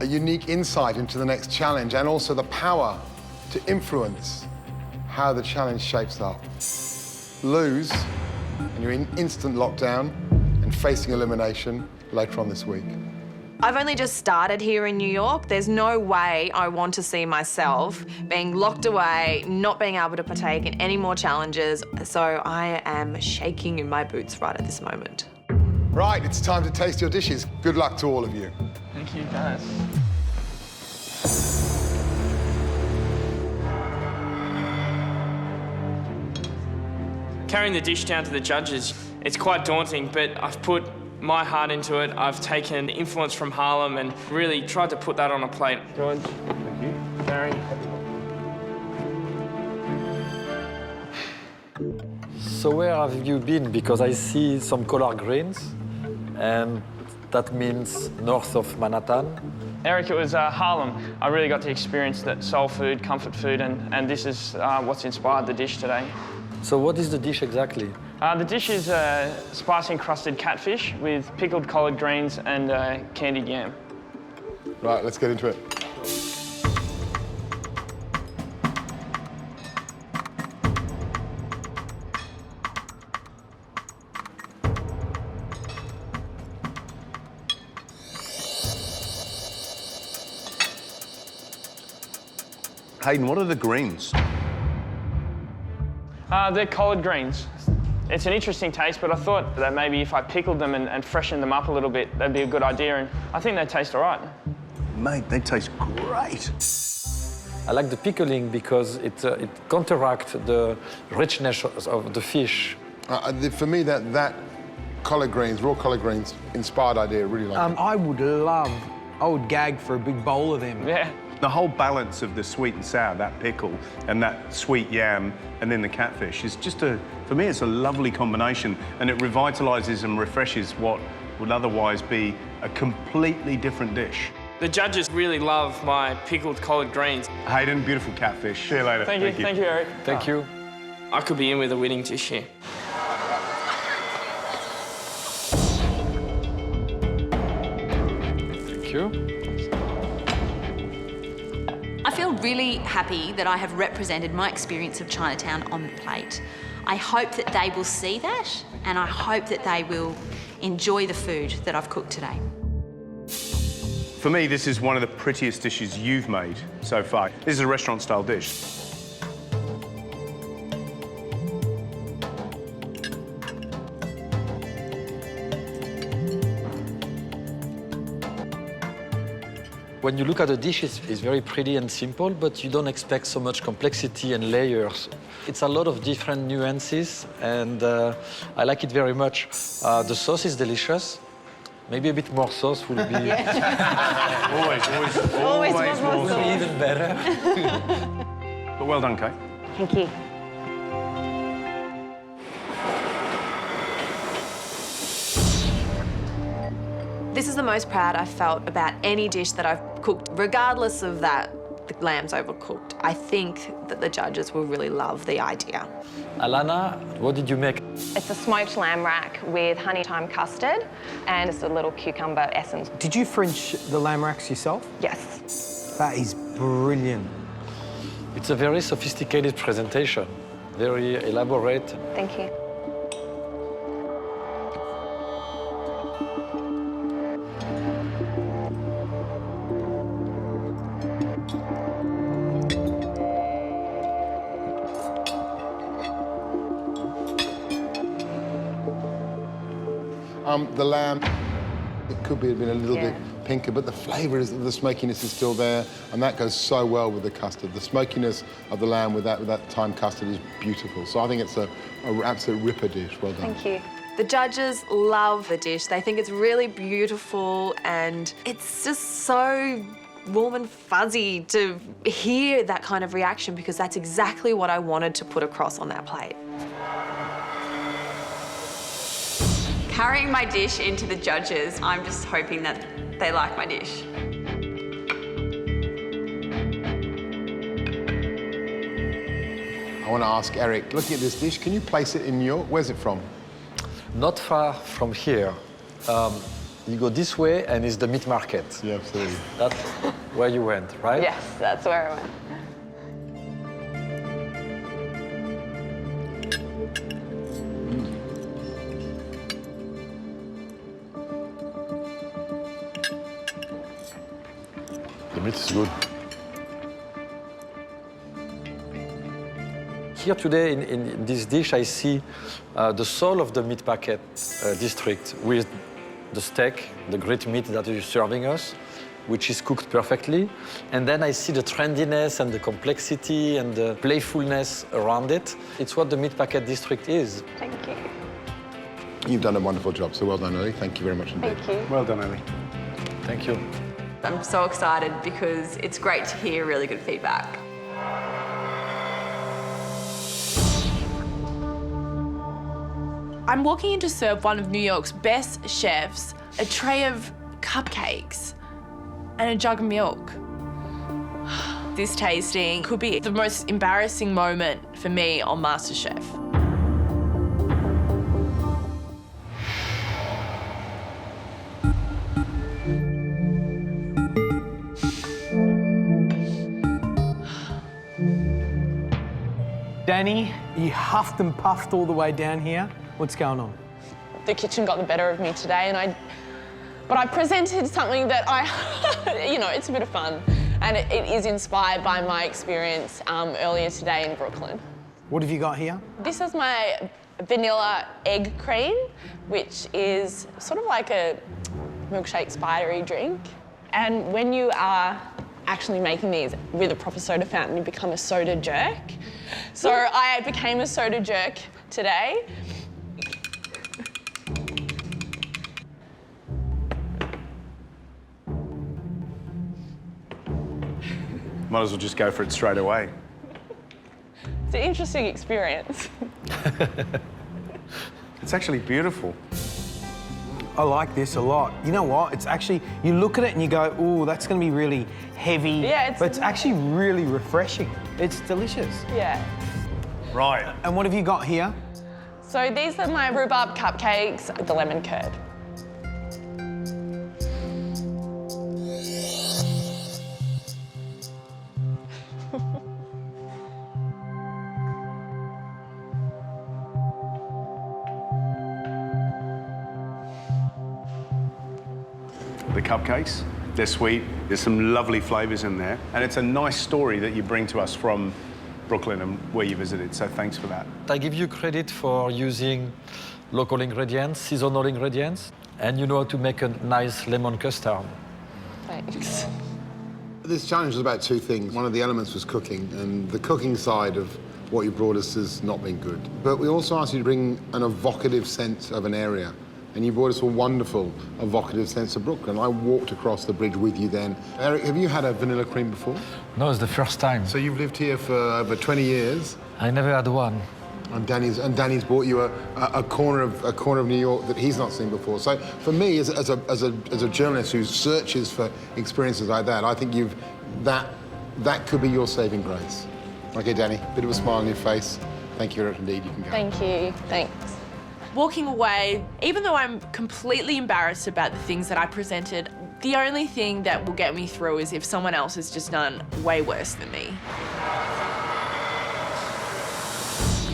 a unique insight into the next challenge, and also the power to influence how the challenge shapes up. Lose, and you're in instant lockdown and facing elimination later on this week. I've only just started here in New York. There's no way I want to see myself being locked away, not being able to partake in any more challenges. So I am shaking in my boots right at this moment. Right, it's time to taste your dishes. Good luck to all of you. Thank you, guys. Carrying the dish down to the judges, it's quite daunting, but I've put my heart into it. I've taken the influence from Harlem and really tried to put that on a plate. George. Thank you. Gary. So where have you been? Because I see some collard greens, and that means north of Manhattan. Eric, it was Harlem. I really got to experience that soul food, comfort food, and this is what's inspired the dish today. So what is the dish exactly? The dish is spicy encrusted catfish with pickled collard greens and candied yam. Right, let's get into it. Hayden, what are the greens? They're collard greens. It's an interesting taste, but I thought that maybe if I pickled them and freshened them up a little bit, that'd be a good idea, and I think they taste all right. Mate, they taste great. I like the pickling because it counteracts the richness of the fish. For me, that collard greens, raw collard greens, inspired idea, really like it. I would gag for a big bowl of them. Yeah. The whole balance of the sweet and sour, that pickle, and that sweet yam, and then the catfish is just for me, it's a lovely combination, and it revitalises and refreshes what would otherwise be a completely different dish. The judges really love my pickled collard greens. Hayden, beautiful catfish. See you later. Thank you, Eric. Thank you. I could be in with a winning dish here. Thank you. I feel really happy that I have represented my experience of Chinatown on the plate. I hope that they will see that, and I hope that they will enjoy the food that I've cooked today. For me, this is one of the prettiest dishes you've made so far. This is a restaurant-style dish. When you look at the dish, it's very pretty and simple, but you don't expect so much complexity and layers. It's a lot of different nuances, and I like it very much. The sauce is delicious. Maybe a bit more sauce would be... Always more sauce. Even better. But well done, Kate. Thank you. This is the most proud I've felt about any dish that I've cooked, regardless of that the lamb's overcooked. I think that the judges will really love the idea. Alana, what did you make? It's a smoked lamb rack with honey thyme custard and just a little cucumber essence. Did you French the lamb racks yourself? Yes. That is brilliant. It's a very sophisticated presentation, very elaborate. Thank you. The lamb, it could have been a little bit pinker, but the flavour, the smokiness is still there, and that goes so well with the custard. The smokiness of the lamb with that thyme custard is beautiful. So I think it's an absolute ripper dish. Well done. Thank you. The judges love the dish. They think it's really beautiful, and it's just so warm and fuzzy to hear that kind of reaction, because that's exactly what I wanted to put across on that plate. Carrying my dish into the judges, I'm just hoping that they like my dish. I want to ask Eric, looking at this dish, can you place it in New York? Where's it from? Not far from here. You go this way, and it's the meat market. Yeah, absolutely. That's where you went, right? Yes, that's where I went. The meat is good. Here today, in this dish, I see the soul of the meat packet district with the steak, the great meat that you're serving us, which is cooked perfectly. And then I see the trendiness and the complexity and the playfulness around it. It's what the meat packet district is. Thank you. You've done a wonderful job, so well done, Ellie. Thank you very much indeed. Thank you. Well done, Ellie. Thank you. I'm so excited because it's great to hear really good feedback. I'm walking in to serve one of New York's best chefs a tray of cupcakes and a jug of milk. This tasting could be the most embarrassing moment for me on MasterChef. Danny, you huffed and puffed all the way down here. What's going on? The kitchen got the better of me today, but I presented something that it's a bit of fun, and it is inspired by my experience earlier today in Brooklyn. What have you got here? This is my vanilla egg cream, which is sort of like a milkshake spidery drink. And when you are actually making these with a proper soda fountain, you become a soda jerk. So I became a soda jerk today. Might as well just go for it straight away. It's an interesting experience. It's actually beautiful. I like this a lot. You know what? It's actually, you look at it and you go, ooh, that's going to be really heavy. Yeah, but it's actually really refreshing. It's delicious. Yeah. Right. And what have you got here? So these are my rhubarb cupcakes with the lemon curd. The cupcakes, they're sweet. There's some lovely flavours in there. And it's a nice story that you bring to us from Brooklyn and where you visited, so thanks for that. I give you credit for using local ingredients, seasonal ingredients, and you know how to make a nice lemon custard. Thanks. This challenge was about two things. One of the elements was cooking, and the cooking side of what you brought us has not been good. But we also asked you to bring an evocative sense of an area. And you brought us a wonderful, evocative sense of Brooklyn. I walked across the bridge with you then. Eric, have you had a vanilla cream before? No, it's the first time. So you've lived here for over 20 years? I never had one. And Danny's bought you a corner of New York that he's not seen before. So for me, as a journalist who searches for experiences like that, I think that could be your saving grace. Okay, Danny, bit of a smile on your face. Thank you, Eric, indeed. You can go. Thank you. Thanks. Walking away, even though I'm completely embarrassed about the things that I presented, the only thing that will get me through is if someone else has just done way worse than me.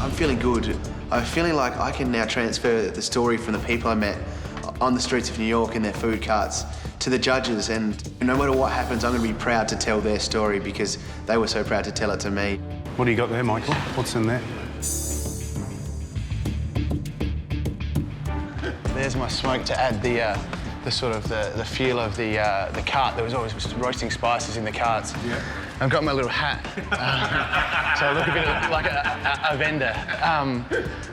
I'm feeling good. I'm feeling like I can now transfer the story from the people I met on the streets of New York in their food carts to the judges, and no matter what happens, I'm going to be proud to tell their story because they were so proud to tell it to me. What do you got there, Michael? What's in there? There's my smoke to add the sort of the feel of the cart. There was always roasting spices in the carts. Yeah. I've got my little hat, so I look a bit like a vendor.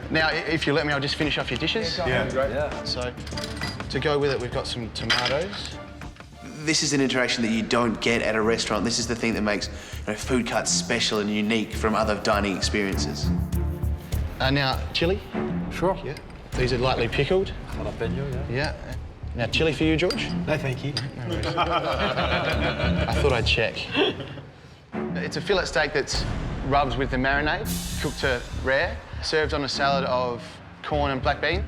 Now, if you let me, I'll just finish off your dishes. Yeah, great. Yeah. So, to go with it, we've got some tomatoes. This is an interaction that you don't get at a restaurant. This is the thing that makes food carts special and unique from other dining experiences. Now, chili. Sure. Yeah. These are lightly pickled. Jalapeno, yeah. Yeah. Now, chili for you, George? No, thank you. No worries. I thought I'd check. It's a fillet steak that's rubbed with the marinade, cooked to rare, served on a salad of corn and black bean.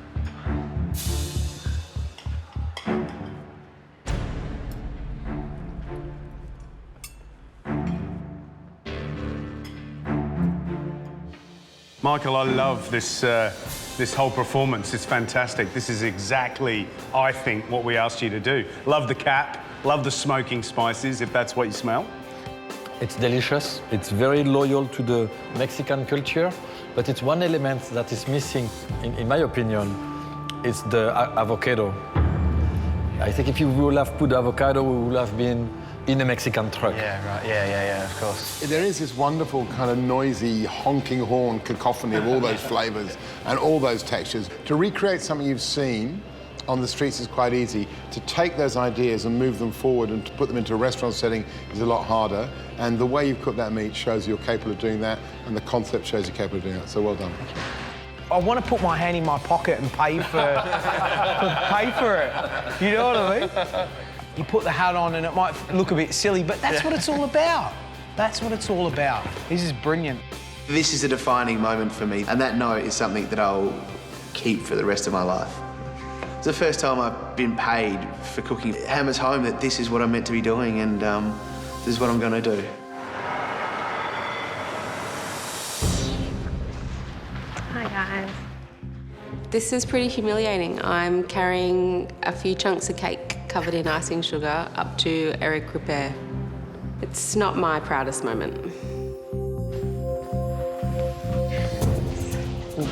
Michael, I love this, this whole performance. It's fantastic. This is exactly, I think, what we asked you to do. Love the cap, love the smoking spices, if that's what you smell. It's delicious. It's very loyal to the Mexican culture, but it's one element that is missing, in my opinion, is the avocado. I think if you would have put avocado, we would have been in a Mexican truck. Yeah, right. Yeah, of course. There is this wonderful kind of noisy honking horn cacophony of all those flavours and all those textures. To recreate something you've seen on the streets is quite easy. To take those ideas and move them forward and to put them into a restaurant setting is a lot harder. And the way you've cooked that meat shows you're capable of doing that, and the concept shows you're capable of doing that. So well done. I want to put my hand in my pocket and pay for it. You know what I mean? You put the hat on and it might look a bit silly, but that's what it's all about. That's what it's all about. This is brilliant. This is a defining moment for me, and that note is something that I'll keep for the rest of my life. It's the first time I've been paid for cooking. It hammers home that this is what I'm meant to be doing, and this is what I'm going to do. Hi, guys. This is pretty humiliating. I'm carrying a few chunks of cake covered in icing sugar up to Eric Ripert. It's not my proudest moment.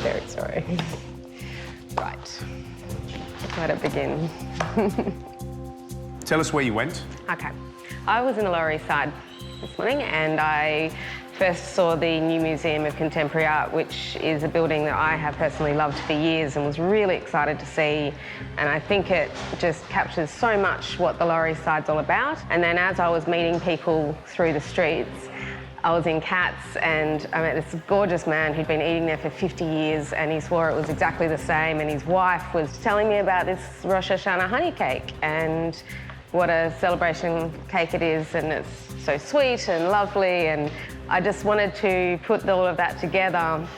very sorry. Right, where to begin? Tell us where you went. Okay, I was in the Lower East Side this morning and I first saw the new Museum of Contemporary Art, which is a building that I have personally loved for years and was really excited to see. And I think it just captures so much what the Lower East Side's all about. And then as I was meeting people through the streets, I was in Cats and I met this gorgeous man who'd been eating there for 50 years and he swore it was exactly the same, and his wife was telling me about this Rosh Hashanah honey cake and what a celebration cake it is, and it's so sweet and lovely, and I just wanted to put all of that together,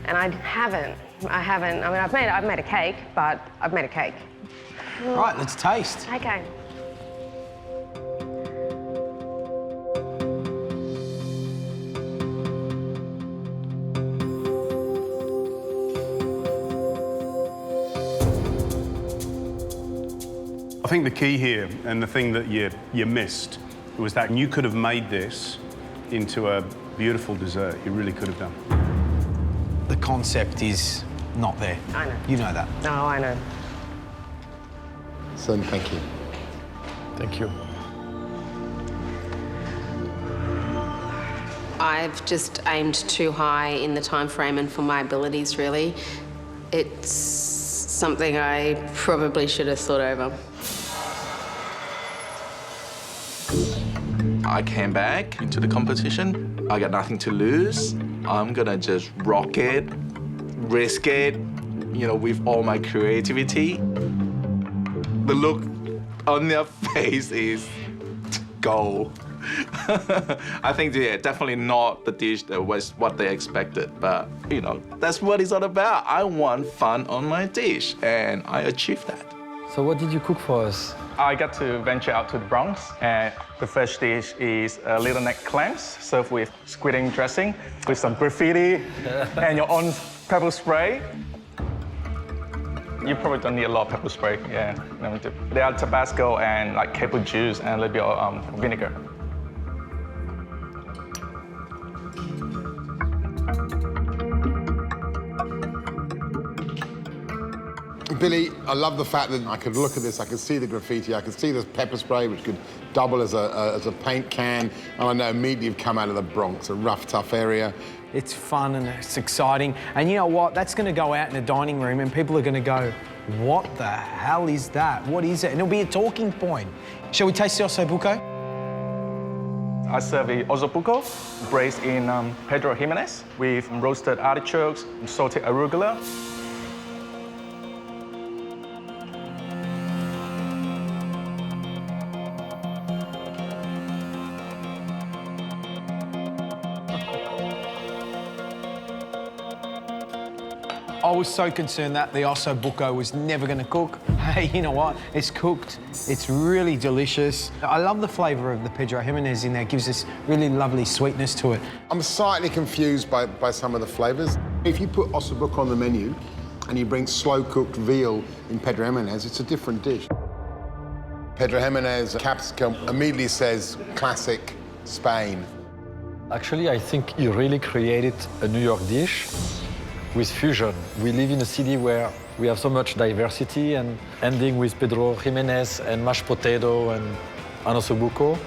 and I haven't. I mean, I've made a cake, but I've made a cake. Right, let's taste. Okay. I think the key here, and the thing that you missed, was that you could have made this into a beautiful dessert. You really could have done. The concept is not there. I know. You know that. No, I know. Son, thank you. Thank you. I've just aimed too high in the time frame and for my abilities, really. It's something I probably should have thought over. I came back into the competition. I got nothing to lose. I'm gonna just rock it, risk it, you know, with all my creativity. The look on their face is go. I think, yeah, definitely not the dish that was what they expected, but, you know, that's what it's all about. I want fun on my dish, and I achieved that. So what did you cook for us? I got to venture out to the Bronx, and the first dish is little neck clams served with squid ink dressing with some graffiti and your own pepper spray. You probably don't need a lot of pepper spray, yeah. They are Tabasco and like caper juice and a little bit of vinegar. Billy, I love the fact that I could look at this, I could see the graffiti, I could see this pepper spray, which could double as a paint can, and I know immediately you've come out of the Bronx, a rough, tough area. It's fun and it's exciting. And you know what? That's going to go out in a dining room and people are going to go, what the hell is that? What is it? And it'll be a talking point. Shall we taste the ossobuco? I serve the ossobuco braised in Pedro Jimenez with roasted artichokes, salted arugula. I was so concerned that the ossobuco was never going to cook. Hey, you know what? It's cooked. It's really delicious. I love the flavour of the Pedro Jimenez in there. It gives this really lovely sweetness to it. I'm slightly confused by some of the flavours. If you put ossobuco on the menu and you bring slow-cooked veal in Pedro Jimenez, it's a different dish. Pedro Jimenez capsicum immediately says classic Spain. Actually, I think he really created a New York dish with fusion. We live in a city where we have so much diversity, and ending with Pedro Jimenez and mashed potato and ossobuco,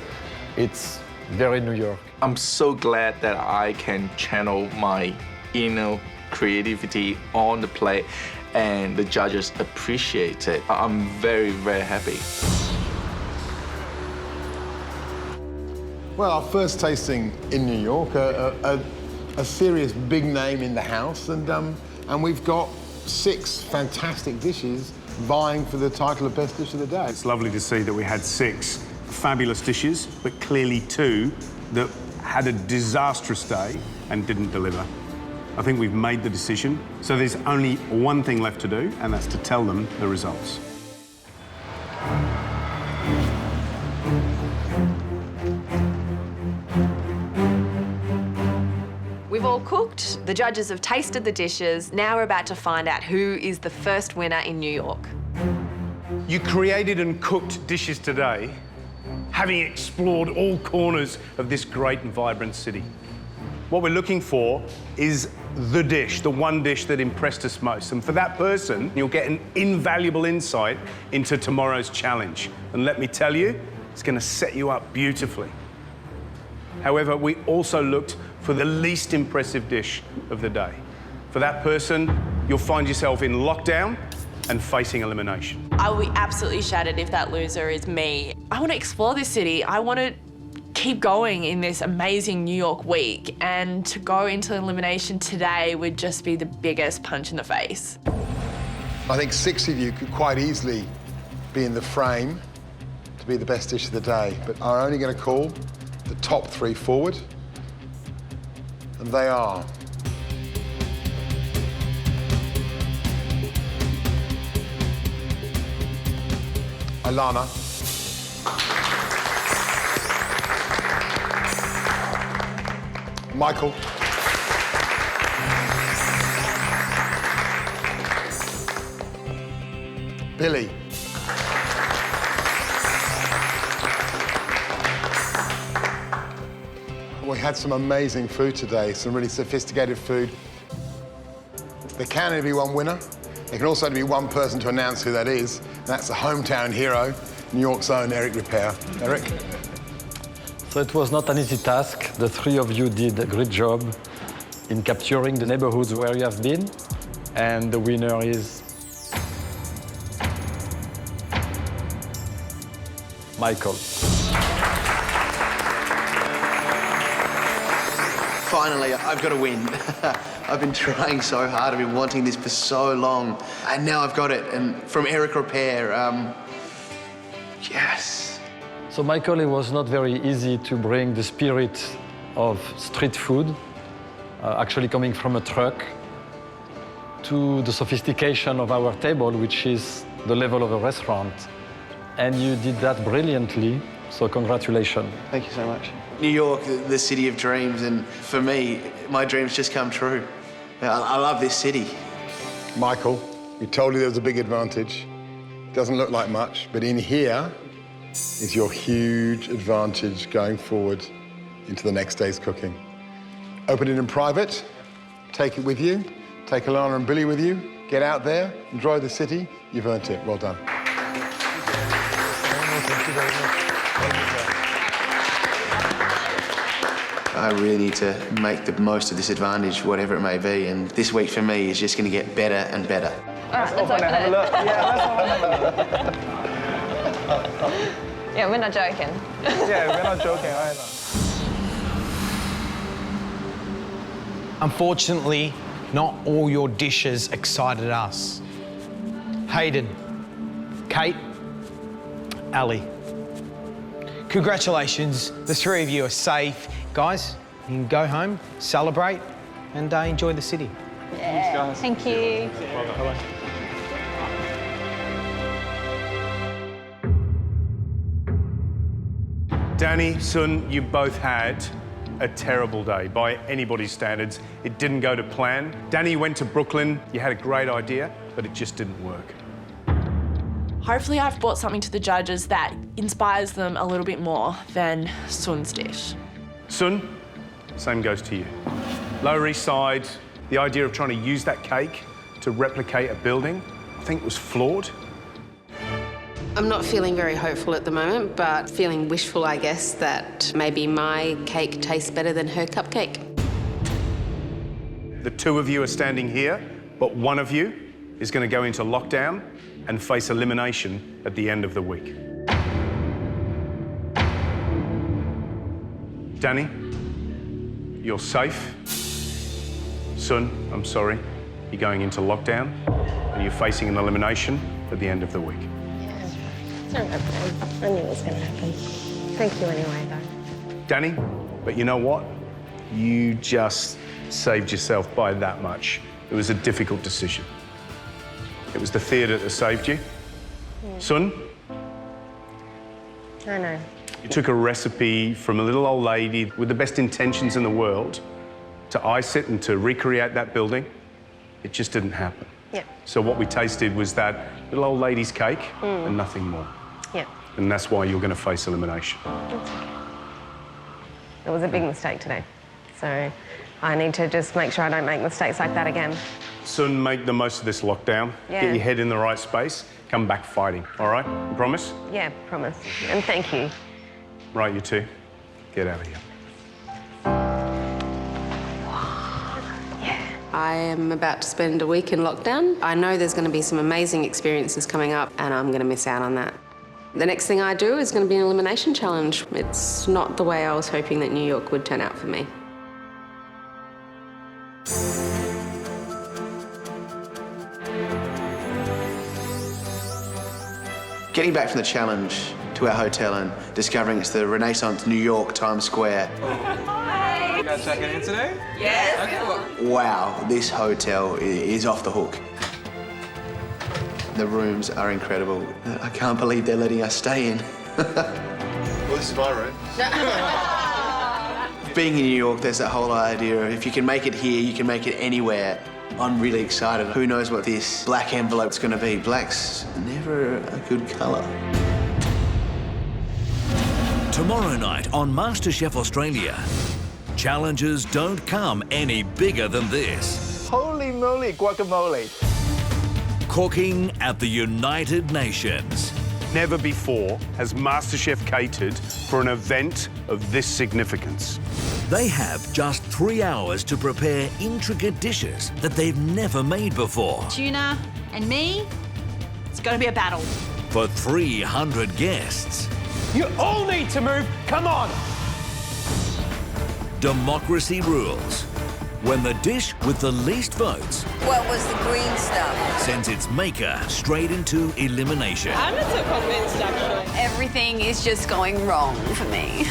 it's very New York. I'm so glad that I can channel my inner creativity on the plate, and the judges appreciate it. I'm very, very happy. Well, our first tasting in New York, a serious big name in the house, and we've got 6 fantastic dishes vying for the title of best dish of the day. It's lovely to see that we had 6 fabulous dishes, but clearly 2 that had a disastrous day and didn't deliver. I think we've made the decision, so there's only one thing left to do, and that's to tell them the results. We've all cooked, the judges have tasted the dishes, now we're about to find out who is the first winner in New York. You created and cooked dishes today, having explored all corners of this great and vibrant city. What we're looking for is the dish, the one dish that impressed us most. And for that person, you'll get an invaluable insight into tomorrow's challenge. And let me tell you, it's going to set you up beautifully. However, we also looked for the least impressive dish of the day. For that person, you'll find yourself in lockdown and facing elimination. I will be absolutely shattered if that loser is me. I want to explore this city. I want to keep going in this amazing New York week, and to go into elimination today would just be the biggest punch in the face. I think 6 of you could quite easily be in the frame to be the best dish of the day, but are only going to call the top 3 forward, and they are Alana, Michael, Billy, we had some amazing food today, some really sophisticated food. There can only be one winner. There can also only be one person to announce who that is, and that's the hometown hero, New York's own Eric Repair. Eric? So it was not an easy task. The 3 of you did a great job in capturing the neighborhoods where you have been, and the winner is Michael. Finally, I've got to win. I've been trying so hard, I've been wanting this for so long, and now I've got it. And from Eric Repair, yes. So Michael, it was not very easy to bring the spirit of street food, actually coming from a truck, to the sophistication of our table, which is the level of a restaurant. And you did that brilliantly, so congratulations. Thank you so much. New York, the city of dreams, and for me, my dreams just come true. I love this city. Michael, we told you there was a big advantage. Doesn't look like much, but in here is your huge advantage going forward into the next day's cooking. Open it in private, take it with you, take Alana and Billy with you, get out there, enjoy the city. You've earned it. Well done. Thank you very much. I really need to make the most of this advantage, whatever it may be, and this week for me is just going to get better and better. All right, let's open it. Have a look. Yeah, we're not joking. Yeah, we're not joking either. Unfortunately, not all your dishes excited us. Hayden, Kate, Ali. Congratulations, the 3 of you are safe. Guys, you can go home, celebrate, and enjoy the city. Yeah. Thank you. Bye-bye. Danny, Sun, you both had a terrible day by anybody's standards. It didn't go to plan. Danny, you went to Brooklyn. You had a great idea, but it just didn't work. Hopefully I've brought something to the judges that inspires them a little bit more than Sun's dish. Sun, same goes to you. Lower East Side, the idea of trying to use that cake to replicate a building, I think was flawed. I'm not feeling very hopeful at the moment, but feeling wishful, I guess, that maybe my cake tastes better than her cupcake. The 2 of you are standing here, but one of you is going to go into lockdown and face elimination at the end of the week. Danny, you're safe. Sun, I'm sorry, you're going into lockdown and you're facing an elimination at the end of the week. It's not happening. I knew it was going to happen. Thank you anyway, though. Danny, but you know what? You just saved yourself by that much. It was a difficult decision. It was the theatre that saved you. Sun, I know. you took a recipe from a little old lady with the best intentions in the world to ice it and to recreate that building. It just didn't happen. Yeah. So what we tasted was that little old lady's cake and nothing more. Yeah. And that's why you're going to face elimination. It was a big mistake today. So I need to just make sure I don't make mistakes like that again. Soon make the most of this lockdown. Yeah. Get your head in the right space. Come back fighting, all right? You promise? Yeah, promise. And thank you. Right, you two. Get out of here. I am about to spend a week in lockdown. I know there's going to be some amazing experiences coming up, and I'm going to miss out on that. The next thing I do is going to be an elimination challenge. It's not the way I was hoping that New York would turn out for me. Getting back from the challenge to our hotel and discovering it's the Renaissance New York Times Square. You guys checking in today? Yes. Wow, this hotel is off the hook. The rooms are incredible. I can't believe they're letting us stay in. Well, this is my room. Being in New York, there's that whole idea of if you can make it here, you can make it anywhere. I'm really excited. Who knows what this black envelope's going to be? Black's never a good colour. Tomorrow night on MasterChef Australia, challenges don't come any bigger than this. Holy moly, guacamole. Cooking at the United Nations. Never before has MasterChef catered for an event of this significance. They have just 3 hours to prepare intricate dishes that they've never made before. Tuna and me, it's going to be a battle. For 300 guests. You all need to move. Come on. Democracy rules. When the dish with the least votes What was the green stuff? sends its maker straight into elimination. I'm not so convinced, actually. Everything is just going wrong for me.